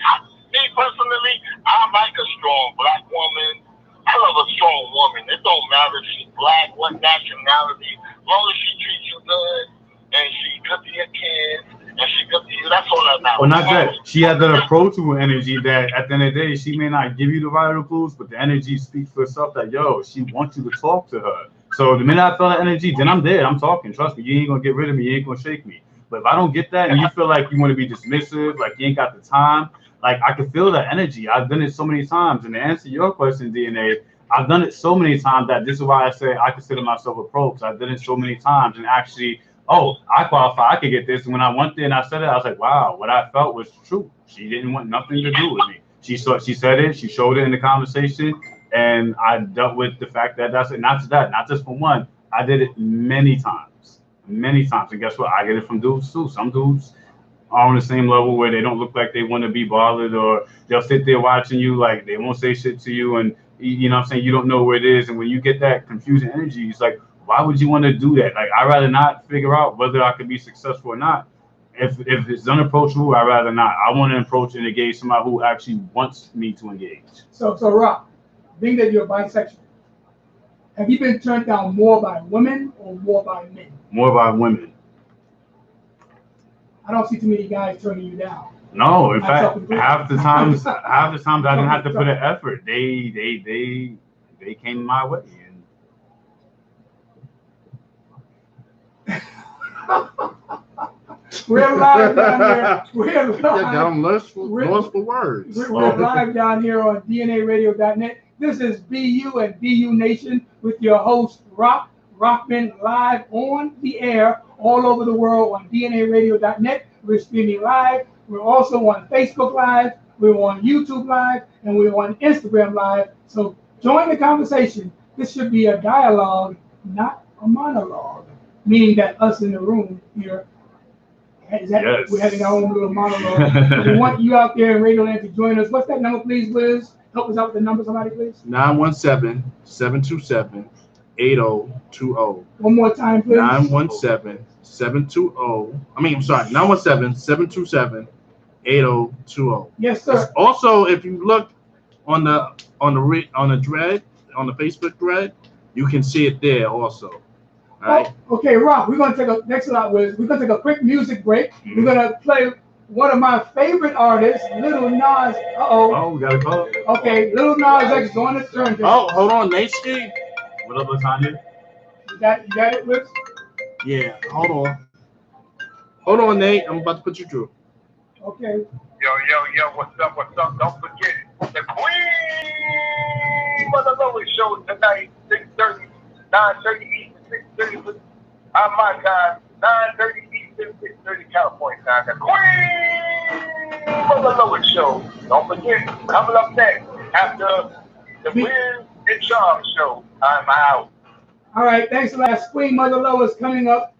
me personally, I like a strong black woman. I love a strong woman. It don't matter if she's black, what nationality. As long as she treats you good and she good to your kids and she good to you, that's all that matters. Well, not that. She has that approachable energy that at the end of the day, she may not give you the vital clues, but the energy speaks for itself that, yo, she wants you to talk to her. So the minute I feel that energy, then I'm there. I'm talking. Trust me, you ain't going to get rid of me. You ain't going to shake me. But if I don't get that and you feel like you want to be dismissive, like you ain't got the time, like I can feel that energy. I've done it so many times. And to answer your question, DNA, I've done it so many times that this is why I say I consider myself a pro, because I've done it so many times and actually, I qualify, I could get this. And when I went there and I said it, I was like, wow, what I felt was true. She didn't want nothing to do with me. She said it, she showed it in the conversation, and I dealt with the fact that that's it. Not just for one. I did it many times. And guess what? I get it from dudes too. Some dudes are on the same level where they don't look like they want to be bothered, or they'll sit there watching you, like they won't say shit to you, and you know what I'm saying, you don't know where it is. And when you get that confusing energy, it's like, why would you want to do that? Like, I'd rather not figure out whether I could be successful or not. If it's unapproachable, I'd rather not. I want to approach and engage somebody who actually wants me to engage. So Rock, being that you're bisexual, have you been turned down more by women or more by men? More by women. I don't see too many guys turning you down. No, in fact, half the times I didn't have to put an effort. They came my way. We're live down here. We're live. Lost for words. We're live down here on DNAradio.net. This is BU and BU Nation with your host, Rockman, live on the air all over the world on DNAradio.net. We're streaming live. We're also on Facebook Live, we're on YouTube Live, and we're on Instagram Live. So join the conversation. This should be a dialogue, not a monologue, meaning that us in the room here, Yes. we're having our own little monologue. We want you out there in Radio Land to join us. What's that number, please, Liz? Help us out with the number, somebody, please. 917-727-8020. One more time, please. 917-720. Yes, sir. Also, if you look on the thread, on the Facebook thread, you can see it there also. All right. Oh, okay, Rob, we're going to take a quick music break. We're going to play one of my favorite artists, Little Nas. Oh, we got a call. Okay, Little Nas X on the turn. Oh, hold on, Nate Ski. What up, Latanya? You got it, Liz? Yeah, hold on. Hold on, Nate. I'm about to put you through. Okay. Yo, what's up? Don't forget, the Queen of the Lowest show tonight, 6:30, 9:30 Eastern, 6:30. On my time, 9:30 Eastern, 6:30 California time. The Queen of the Lowest show. Don't forget, coming up next, after the Wiz and Charm show. I'm out. All right, thanks a lot. Queen Mother Lois coming up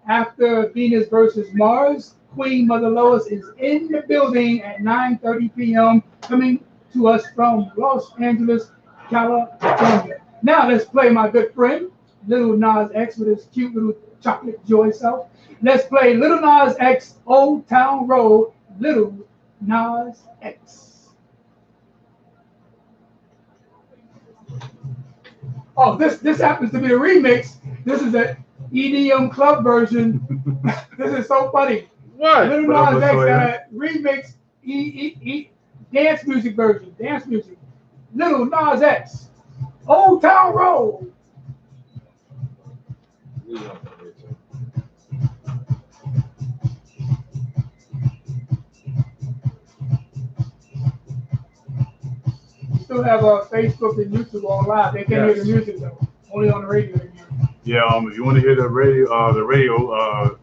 after Venus versus Mars. Queen Mother Lois is in the building at 9:30 p.m. coming to us from Los Angeles, California. Now let's play my good friend, Little Nas X with his cute little chocolate joy self. Let's play Little Nas X, Old Town Road, Little Nas X. Oh, this happens to be a remix. This is an EDM club version. This is so funny. What? Little Nas X remix dance music version. Dance music. Little Nas X, Old Town Road. Still have Facebook and YouTube all live. They can't hear the music though. Only on the radio. Yeah, if you want to hear the radio on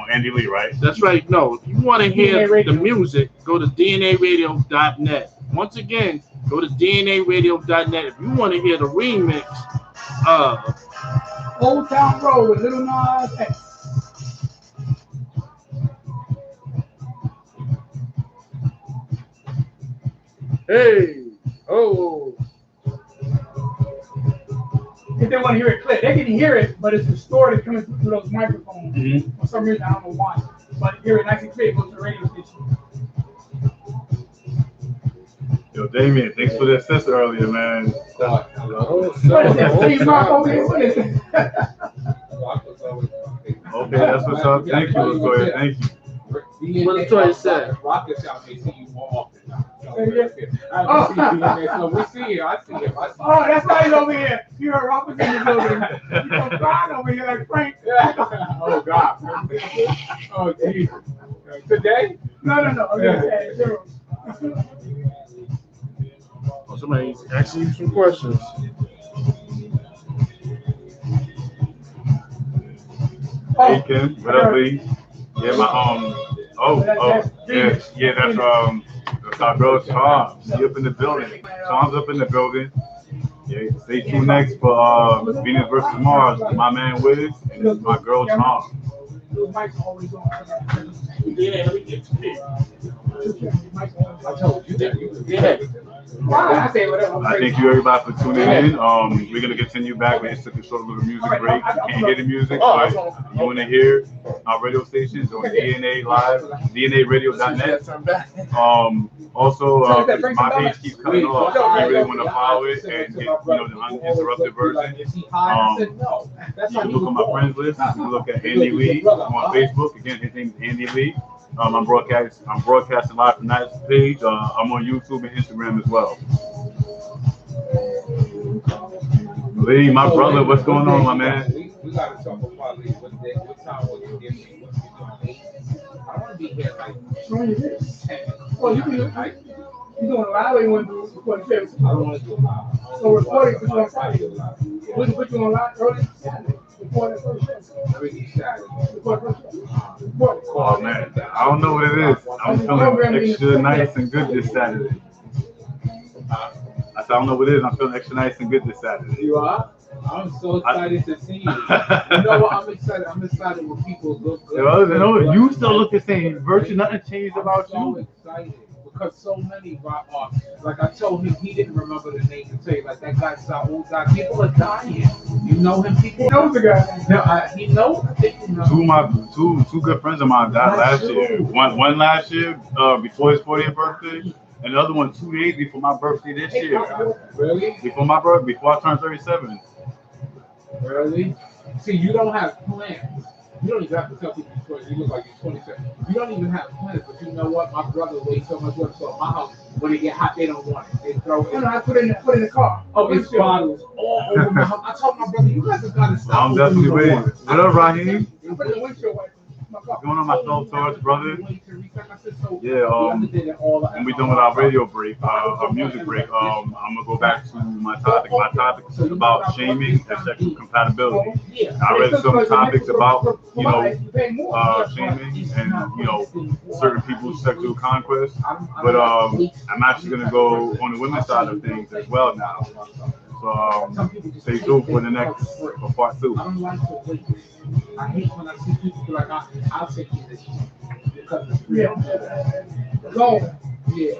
Andy Lee, right? That's right. No, if you want to hear DNA Radio. the music, go to DNAradio.net. Once again, go to DNAradio.net. If you want to hear the remix of Old Town Road with Little Nas X. Hey, oh, If they want to hear it clip, they can hear it, but it's distorted coming through those microphones. For some reason, I don't know why. But hear it nice and clear, it goes to the radio station. Yo, Damien, thanks for the assist earlier, man. What is that? Steve Mark over here? What is it? Okay, that's what's up. Thank you, Latoya. Thank you. What Latoya said. Rocket Shop may see you more often now. So So we see him. I see him. Oh, that's why he's over here. You heard Rockman in the building. You're crying over here like Frank. Oh God. Oh Jesus. Today? No. Okay, zero. oh, somebody's asking you some questions. Hey, Kim, what up, Lee? Yeah, my that's our girl Charm. She up in the building. Charm's up in the building. Yeah, stay tuned next for Venus versus Mars. My man Wiz and my girl Charm. The mic's always on. Yeah, let me get to it. I told you that. I say whatever. I thank you everybody for tuning in. We're gonna continue back. We just took a short little music break. You can't hear the music, but you wanna hear our radio stations on DNA Live, DNAradio.net. Also, my page keeps coming off. So if you really wanna follow it and get the uninterrupted version, you can look on my friends list. You can look at Andy Lee on Facebook. Again, his name is Andy Lee. I'm broadcasting live from that page. I'm on YouTube and Instagram as well. Lee, my brother, what's going on, my man? We gotta talk about Lee. What time will you give me? What you doing? I want to be here like. Well, you can do it. You doing a live or you want to do recording films? I don't want to do it live. So recording put you on Saturday. We can put you on live early Saturday. Before that first show. Every Saturday. Before the first show. Oh man, I don't know what it is. I'm I'm feeling extra nice and good this Saturday. I don't know what it is. I'm feeling extra nice and good this Saturday. You are? I'm so excited to see you. You know what? I'm excited. I'm excited when people look good. You still look the same. Virtually nothing changed about I'm you. so excited because so many rock are. Like I told him, he didn't remember the name to say. Like that guy, Saul guy. People are dying. You know him. People knows the guy. No, he knows. I think he knows. Two good friends of mine died last year. One last year, before his 40th birthday. And the other one 2 days before my birthday this year. Really? Before my birthday, before I turned 37. Really? See, you don't have plans. You don't even have to tell people you look like you're 27. You don't even have plans, but you know what? My brother weighs so much work, so at my house, when it get hot, they don't want it. They throw it. I put it in the car. Oh, it's bottles all over my house. I told my brother, you guys have got to stop. I'm definitely waiting. What up, Raheem? I put it in the windshield wiper. What's going on, my fellow Taurus brother? Yeah, when we done with our radio break, our music break, I'm gonna go back to my topic. My topic is about shaming and sexual compatibility. I read some topics about, shaming and, certain people's sexual conquest. But I'm actually gonna go on the women's side of things as well now. So stay tuned for the next, for part 2. I don't like to wait. I hate when I see people be like, I'll take you this because it's real. Go. Yeah.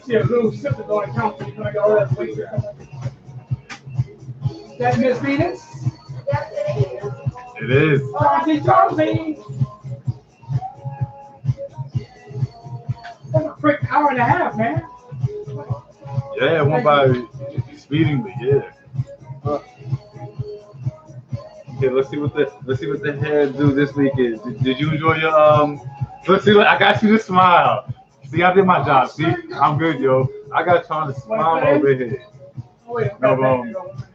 See a little sip is on account. You know, all that weight. That Miss Venus? Yes, it is. It is. Charlie. That's a quick hour and a half, man. Yeah, it went by speedingly. Yeah. Okay, let's see what the hair do this week is. Did you enjoy your Let's see. I got you to smile. See, I did my job. See, I'm good, yo. I got trying to smile over here.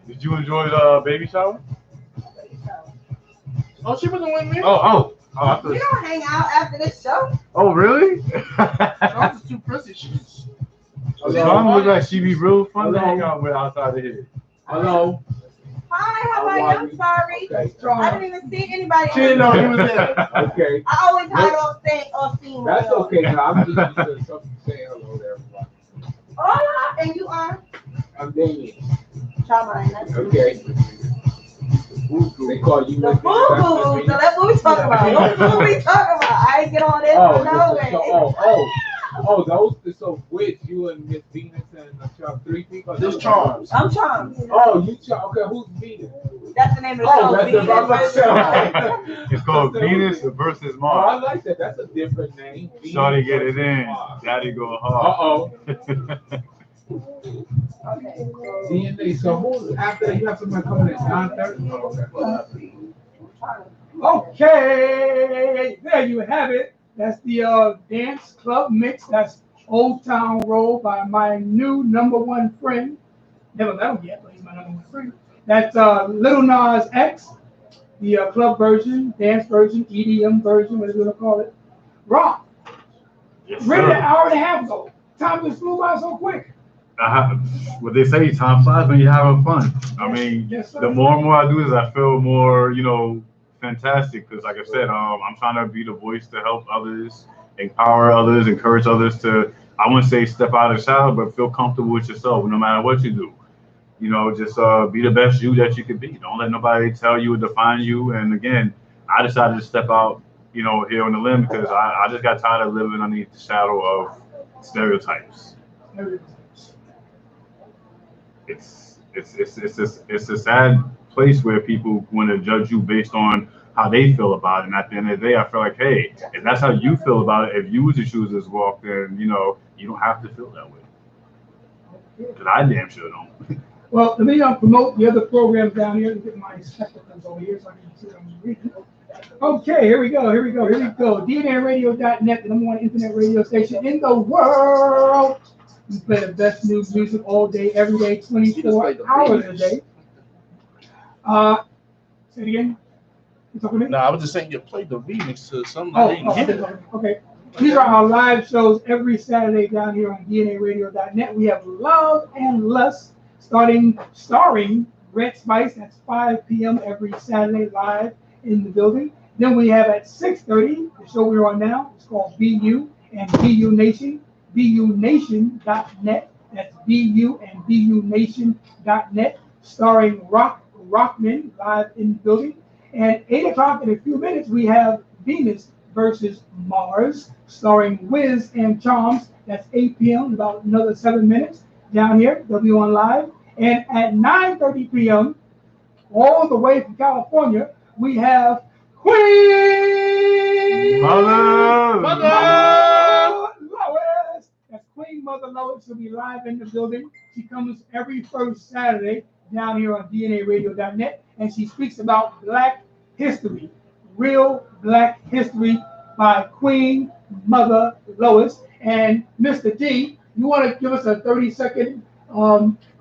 Did you enjoy the baby shower? Oh, she wasn't with me. Oh, I thought. We don't hang out after this show. Oh, really? I was too prissy. Mom look like she be real fun to hang out with outside of here. Hello. Hi, how are you? I'm sorry. Okay. I didn't even see anybody. She didn't know he was there. Okay. I always hide off scene. That's okay. Now I'm just used to saying hello to everybody. Hola, and you are? I'm Damien. Charmaine. That's Okay. They call you the boo-boo. So that's what we talking about. What we talking about? I ain't get on this. No way. Those. So which you and Miss Venus and Charles, 3 people? This Charms. I'm Charms. Oh, you Charms. Okay, who's Venus? That's the name of the show. That's Venus the It's called Venus versus I Mars. like that. That's a different name. Shorty get it in. Daddy go hard. Okay. DNA. So who after you have somebody coming at 9:30? Okay, there you have it. That's the dance club mix. That's Old Town Road by my new #1 friend. Never met him yet, but he's my #1 friend. That's Little Nas X, the club version, dance version, EDM version, whatever you want to call it. Rock. Yes, Read it sir. an hour and a half ago. Time just flew by so quick. What they say, time flies when you're having fun. I mean, Yes, sir. the more and more I do this, I feel more, fantastic. Because, like I said, I'm trying to be the voice to help others, empower others, encourage others to, I wouldn't say step out of the shadow, but feel comfortable with yourself no matter what you do. Just be the best you that you can be. Don't let nobody tell you or define you. And again, I decided to step out, here on the limb because I just got tired of living underneath the shadow of stereotypes. It's a sad place where people want to judge you based on how they feel about it. And at the end of the day, I feel like, hey, if that's how you feel about it, if you was to choose this walk, then you don't have to feel that way. Because I damn sure don't. Well, let me promote the other programs down here. Get my spectacles over here so I can see what I'm reading. Okay, here we go. DNAradio.net, the #1 internet radio station in the world. We play the best new music all day, every day, 24 hours a day. Say it again. You talking to me? No, I was just saying you played the remix to something I didn't get. Okay. These are our live shows every Saturday down here on DNAradio.net. We have Love and Lust starring Red Spice. That's 5 p.m. every Saturday live in the building. Then we have at 6:30, the show we're on now. It's called BU. and BU Nation, BUNation.net. That's BU and BUNation.net, starring Rockman live in the building. And 8 o'clock in a few minutes, we have Venus versus Mars, starring Wiz and Charms. That's 8 p.m., about another 7 minutes down here. They'll be on live. And at 9:30 p.m., all the way from California, we have Queen Mother Lois. That's Queen Mother Lois. She'll be live in the building. She comes every first Saturday down here on DNAradio.net, and she speaks about Black history, real Black history by Queen Mother Lois. And Mr. D, you want to give us a 30-second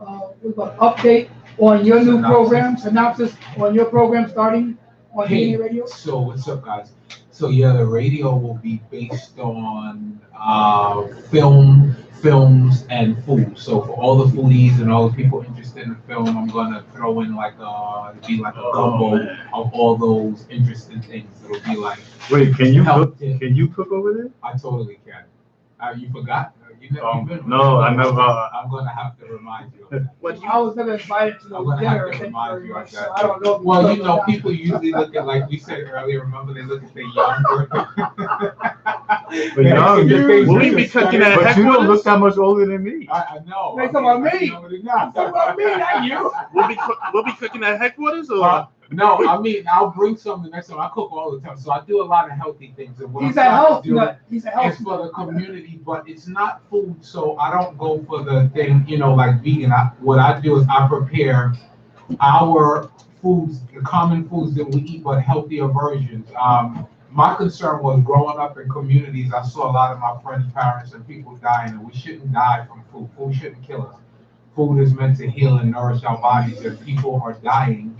update on your new program, synopsis on your program starting on DNA Radio? So what's up, guys? So yeah, the radio will be based on films, and food. So for all the foodies and all the people interested in film, I'm gonna throw in like a gumbo of all those interesting things. It'll be like, wait, can you cook? Can you cook over there? I totally can. You forgot? No, I never. I'm gonna have to remind you. I was never invited to the dinner. Thank you very much. So I don't know. Well, you know, people usually look at, like we said earlier. Remember, they look at the younger. But young, will we be cooking at But headquarters? you don't look that much older than me. I know. They talking about me. Talking about me, not you. We'll be cooking at headquarters, or No, I mean, I'll bring some the next time. I cook all the time, so I do a lot of healthy things. And what He's I'm a trying to health do nut. He's a health It's for the community, but it's not food, so I don't go for the thing, like vegan. What I do is I prepare our foods, the common foods that we eat, but healthier versions. My concern was growing up in communities, I saw a lot of my friends' parents and people dying, and we shouldn't die from food. Food shouldn't kill us. Food is meant to heal and nourish our bodies, and people are dying,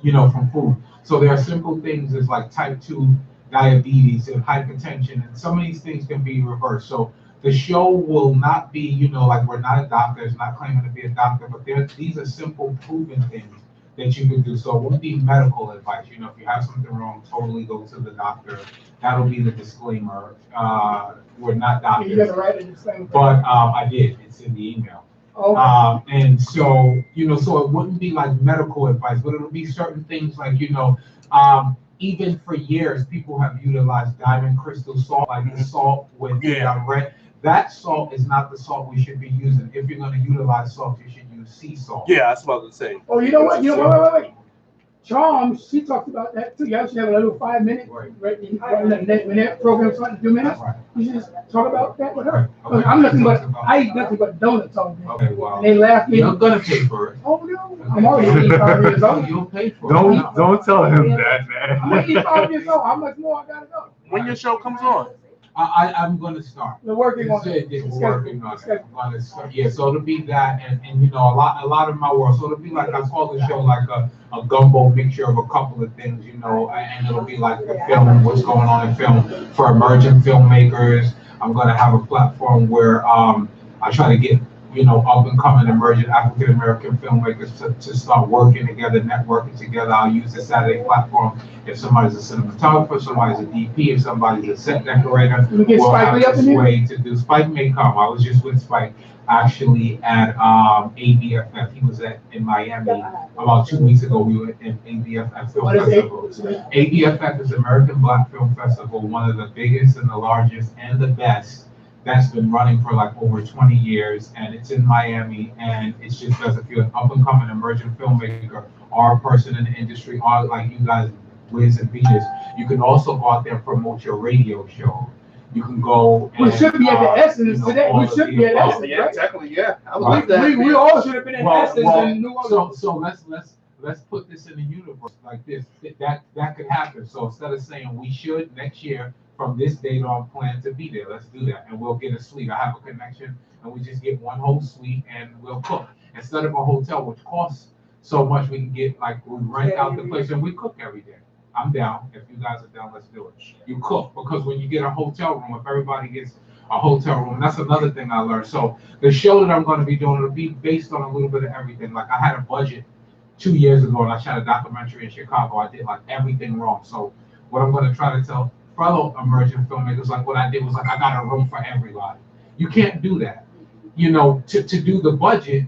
from food. So there are simple things as like type 2 diabetes and hypertension, and some of these things can be reversed. So the show will not be, like we're not a doctor, it's not claiming to be a doctor, but these are simple proven things that you can do. So it won't be medical advice. If you have something wrong, totally go to the doctor. That'll be the disclaimer. We're not doctors. You gotta write it the same. But I did. It's in the email. Okay. And so, so it wouldn't be like medical advice, but it'll be certain things like, even for years, people have utilized diamond crystal salt, like the salt with red. That salt is not the salt we should be using. If you're going to utilize salt, you should use sea salt. yeah, I was about to say. Oh, you know what? Wait. Charms, she talked about that too. You actually have a little 5 minute, right? When that program starts in 2 minutes, you should just talk about that with her. Okay. I eat nothing but donuts all day. Okay, wow. And they laugh me. You're going to pay for it. Oh no, I'm already 85 years old. You'll pay for it. Don't tell him that, I'm man. 85 years old. How much more I gotta go? When your show comes on? I'm going to start. We're working on it. We're working on it. I'm gonna start. Yeah, so it'll be that, and a lot of my work. So it'll be like, I call the show like a gumbo mixture of a couple of things, and it'll be like the film, what's going on in film for emerging filmmakers. I'm gonna have a platform where I try to get up and coming emerging African American filmmakers to start working together, networking together. I'll use the Saturday platform. If somebody's a cinematographer, somebody's a DP, if somebody's a set decorator, we'll have this way to do. Spike may come. I was just with Spike actually at ABFF. He was in Miami about 2 weeks ago. We were in ABFF Film Festival. ABFF is American Black Film Festival, one of the biggest and the largest and the best. That's been running for like over 20 years, and it's in Miami, and it's just as if you're an up-and-coming emerging filmmaker or a person in the industry, or like you guys, Wiz and Venus, you can also go out there and promote your radio show. You can go and, we should be at the Essence today. We should be at Essence, Yeah, right? exactly. Yeah, I believe that. We all should have been at Essence in New Orleans. So let's put this in the universe like this. That could happen. So instead of saying we should next year, from this date on, plan to be there. Let's do that, and we'll get a suite. I have a connection, and we just get one whole suite, and we'll cook instead of a hotel, which costs so much. We can get we rent out the place and we cook every day. I'm down. If you guys are down, let's do it. You cook, because when you get a hotel room, if everybody gets a hotel room, that's another thing I learned. So the show that I'm going to be doing, it'll be based on a little bit of everything. Like I had a budget 2 years ago, and I shot a documentary in Chicago. I did like everything wrong. So what I'm going to try to tell fellow emerging filmmakers, like what I did was like I got a room for everybody. You can't do that. To do the budget,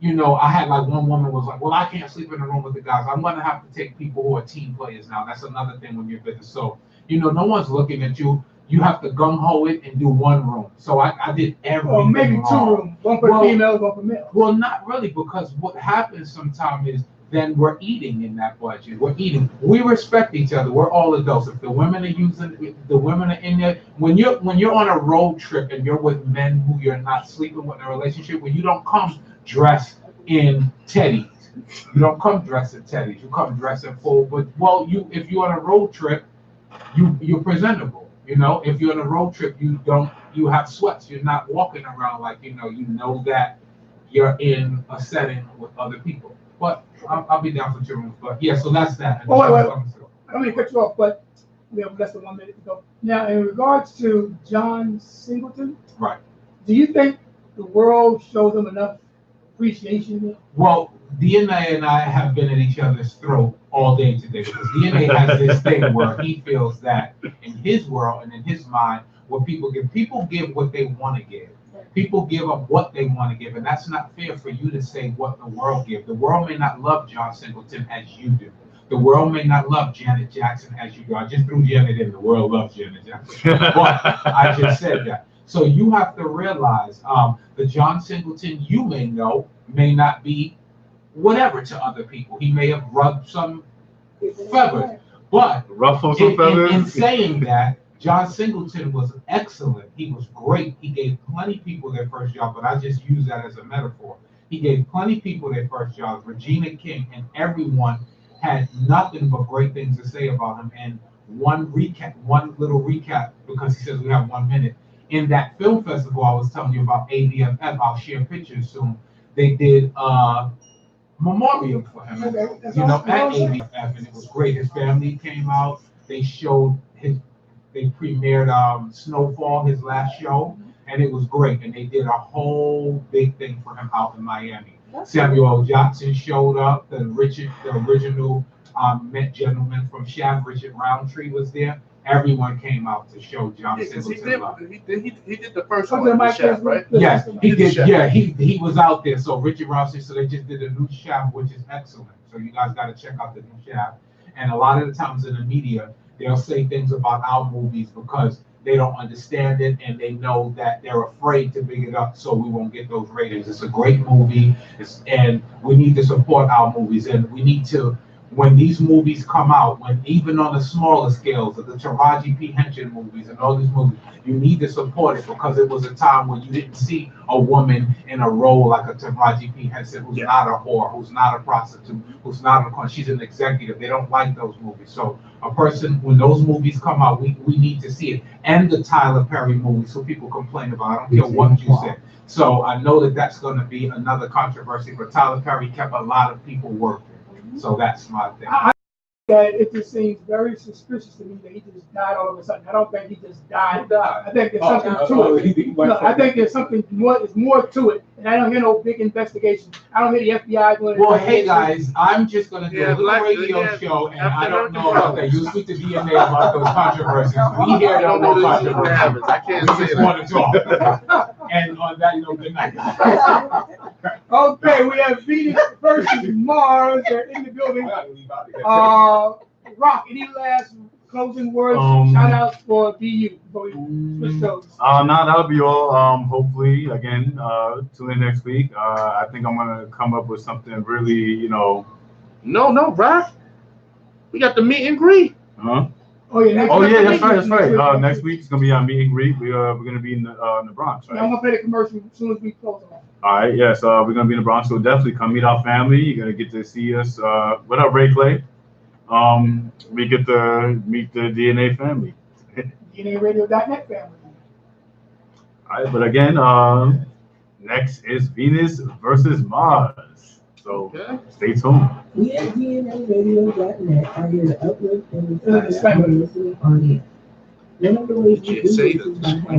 I had like one woman was like, well, I can't sleep in the room with the guys. I'm gonna have to take people who are team players now. That's another thing when you're business. So, no one's looking at you. You have to gung ho it and do one room. So I did everything. Or maybe two wrong. rooms, one for females, one for males. Well, not really, because what happens sometimes is then we're eating in that budget. We're eating. We respect each other. We're all adults. If the women are if the women are in there, when you're on a road trip and you're with men who you're not sleeping with in a relationship, when you don't come dressed in teddies. You don't come dressed in teddies. You come dressed in full. But if you're on a road trip, you're presentable. If you're on a road trip, you have sweats. You're not walking around like you know that you're in a setting with other people. But I'll be down for 2 rooms. But yeah, so that's that. Wait. I don't mean to cut you off, but we have less than 1 minute to go. Now, in regards to John Singleton, right? Do you think the world shows him enough appreciation? Well, DNA and I have been at each other's throat all day today because DNA has this thing where he feels that in his world and in his mind, what people give what they want to give. People give up what they want to give, and that's not fair for you to say what the world gives. The world may not love John Singleton as you do. The world may not love Janet Jackson as you do. I just threw Janet in. The world loves Janet Jackson. But I just said that. So you have to realize the John Singleton you may know may not be whatever to other people. He may have rubbed some feathers. But ruffled some feathers. In saying that, John Singleton was excellent. He was great. He gave plenty of people their first job, but I just use that as a metaphor. He gave plenty of people their first jobs. Regina King and everyone had nothing but great things to say about him. And one little recap, because he says we have 1 minute. In that film festival I was telling you about, ABFF, I'll share pictures soon. They did a memorial for him, at ABFF, and it was great. His family came out. They showed they premiered Snowfall, his last show, and it was great. And they did a whole big thing for him out in Miami. Samuel Jackson showed up. The original Met gentleman from Shaft, Richard Roundtree, was there. Everyone came out to show John Singleton love. He did the first one, the Shaft, right? Yes, he did. Yeah, he was out there. So Richard Roundtree. So they just did a new Shaft, which is excellent. So you guys got to check out the new Shaft. And a lot of the times in the media, they'll say things about our movies because they don't understand it and they know that they're afraid to big it up so we won't get those ratings. It's a great movie, and we need to support our movies, and we need to, when these movies come out, when even on the smaller scales of the Taraji P. Henson movies and all these movies, you need to support it because it was a time when you didn't see a woman in a role like a Taraji P. Henson who's not a whore, who's not a prostitute, who's not a, she's an executive. They don't like those movies. So a person, when those movies come out, we need to see it. And the Tyler Perry movie, so people complain about it. I don't care what you say. So I know that that's going to be another controversy, but Tyler Perry kept a lot of people working. So that's my thing. It just seems very suspicious to me that he just died all of a sudden. I don't think he just died. I think there's something to it. No, I think there's something more. There's more to it, and I don't hear no big investigation. I don't hear the FBI doing. Well, hey guys, I'm just gonna do a little radio show, and I don't know about that. You speak to DNA about those controversies. We here don't know controversies. I can't We just want to talk. And on that note, good night. Okay, we have Venus versus Mars. They're in the building. Rock, any last closing words, shout outs for BU before we switch those? No, that'll be all. Hopefully, again, tune in next week. I think I'm gonna come up with something really, No, Rock. We got the meet and greet. Huh? Oh yeah, that's right. Next week's gonna be our meet and greet. We're gonna be in the Bronx, right? Yeah, I'm gonna play the commercial as soon as we close off. All right, yes, we're gonna be in the Bronx, so definitely come meet our family. You're gonna get to see us. What up, Ray Clay? We get to meet the DNA family. DNAradio.net family. All right, but again, next is Venus versus Mars. So stay tuned. We at DNAradio.net are here to uplift and inspire our listening audience. One of the ways we do this is by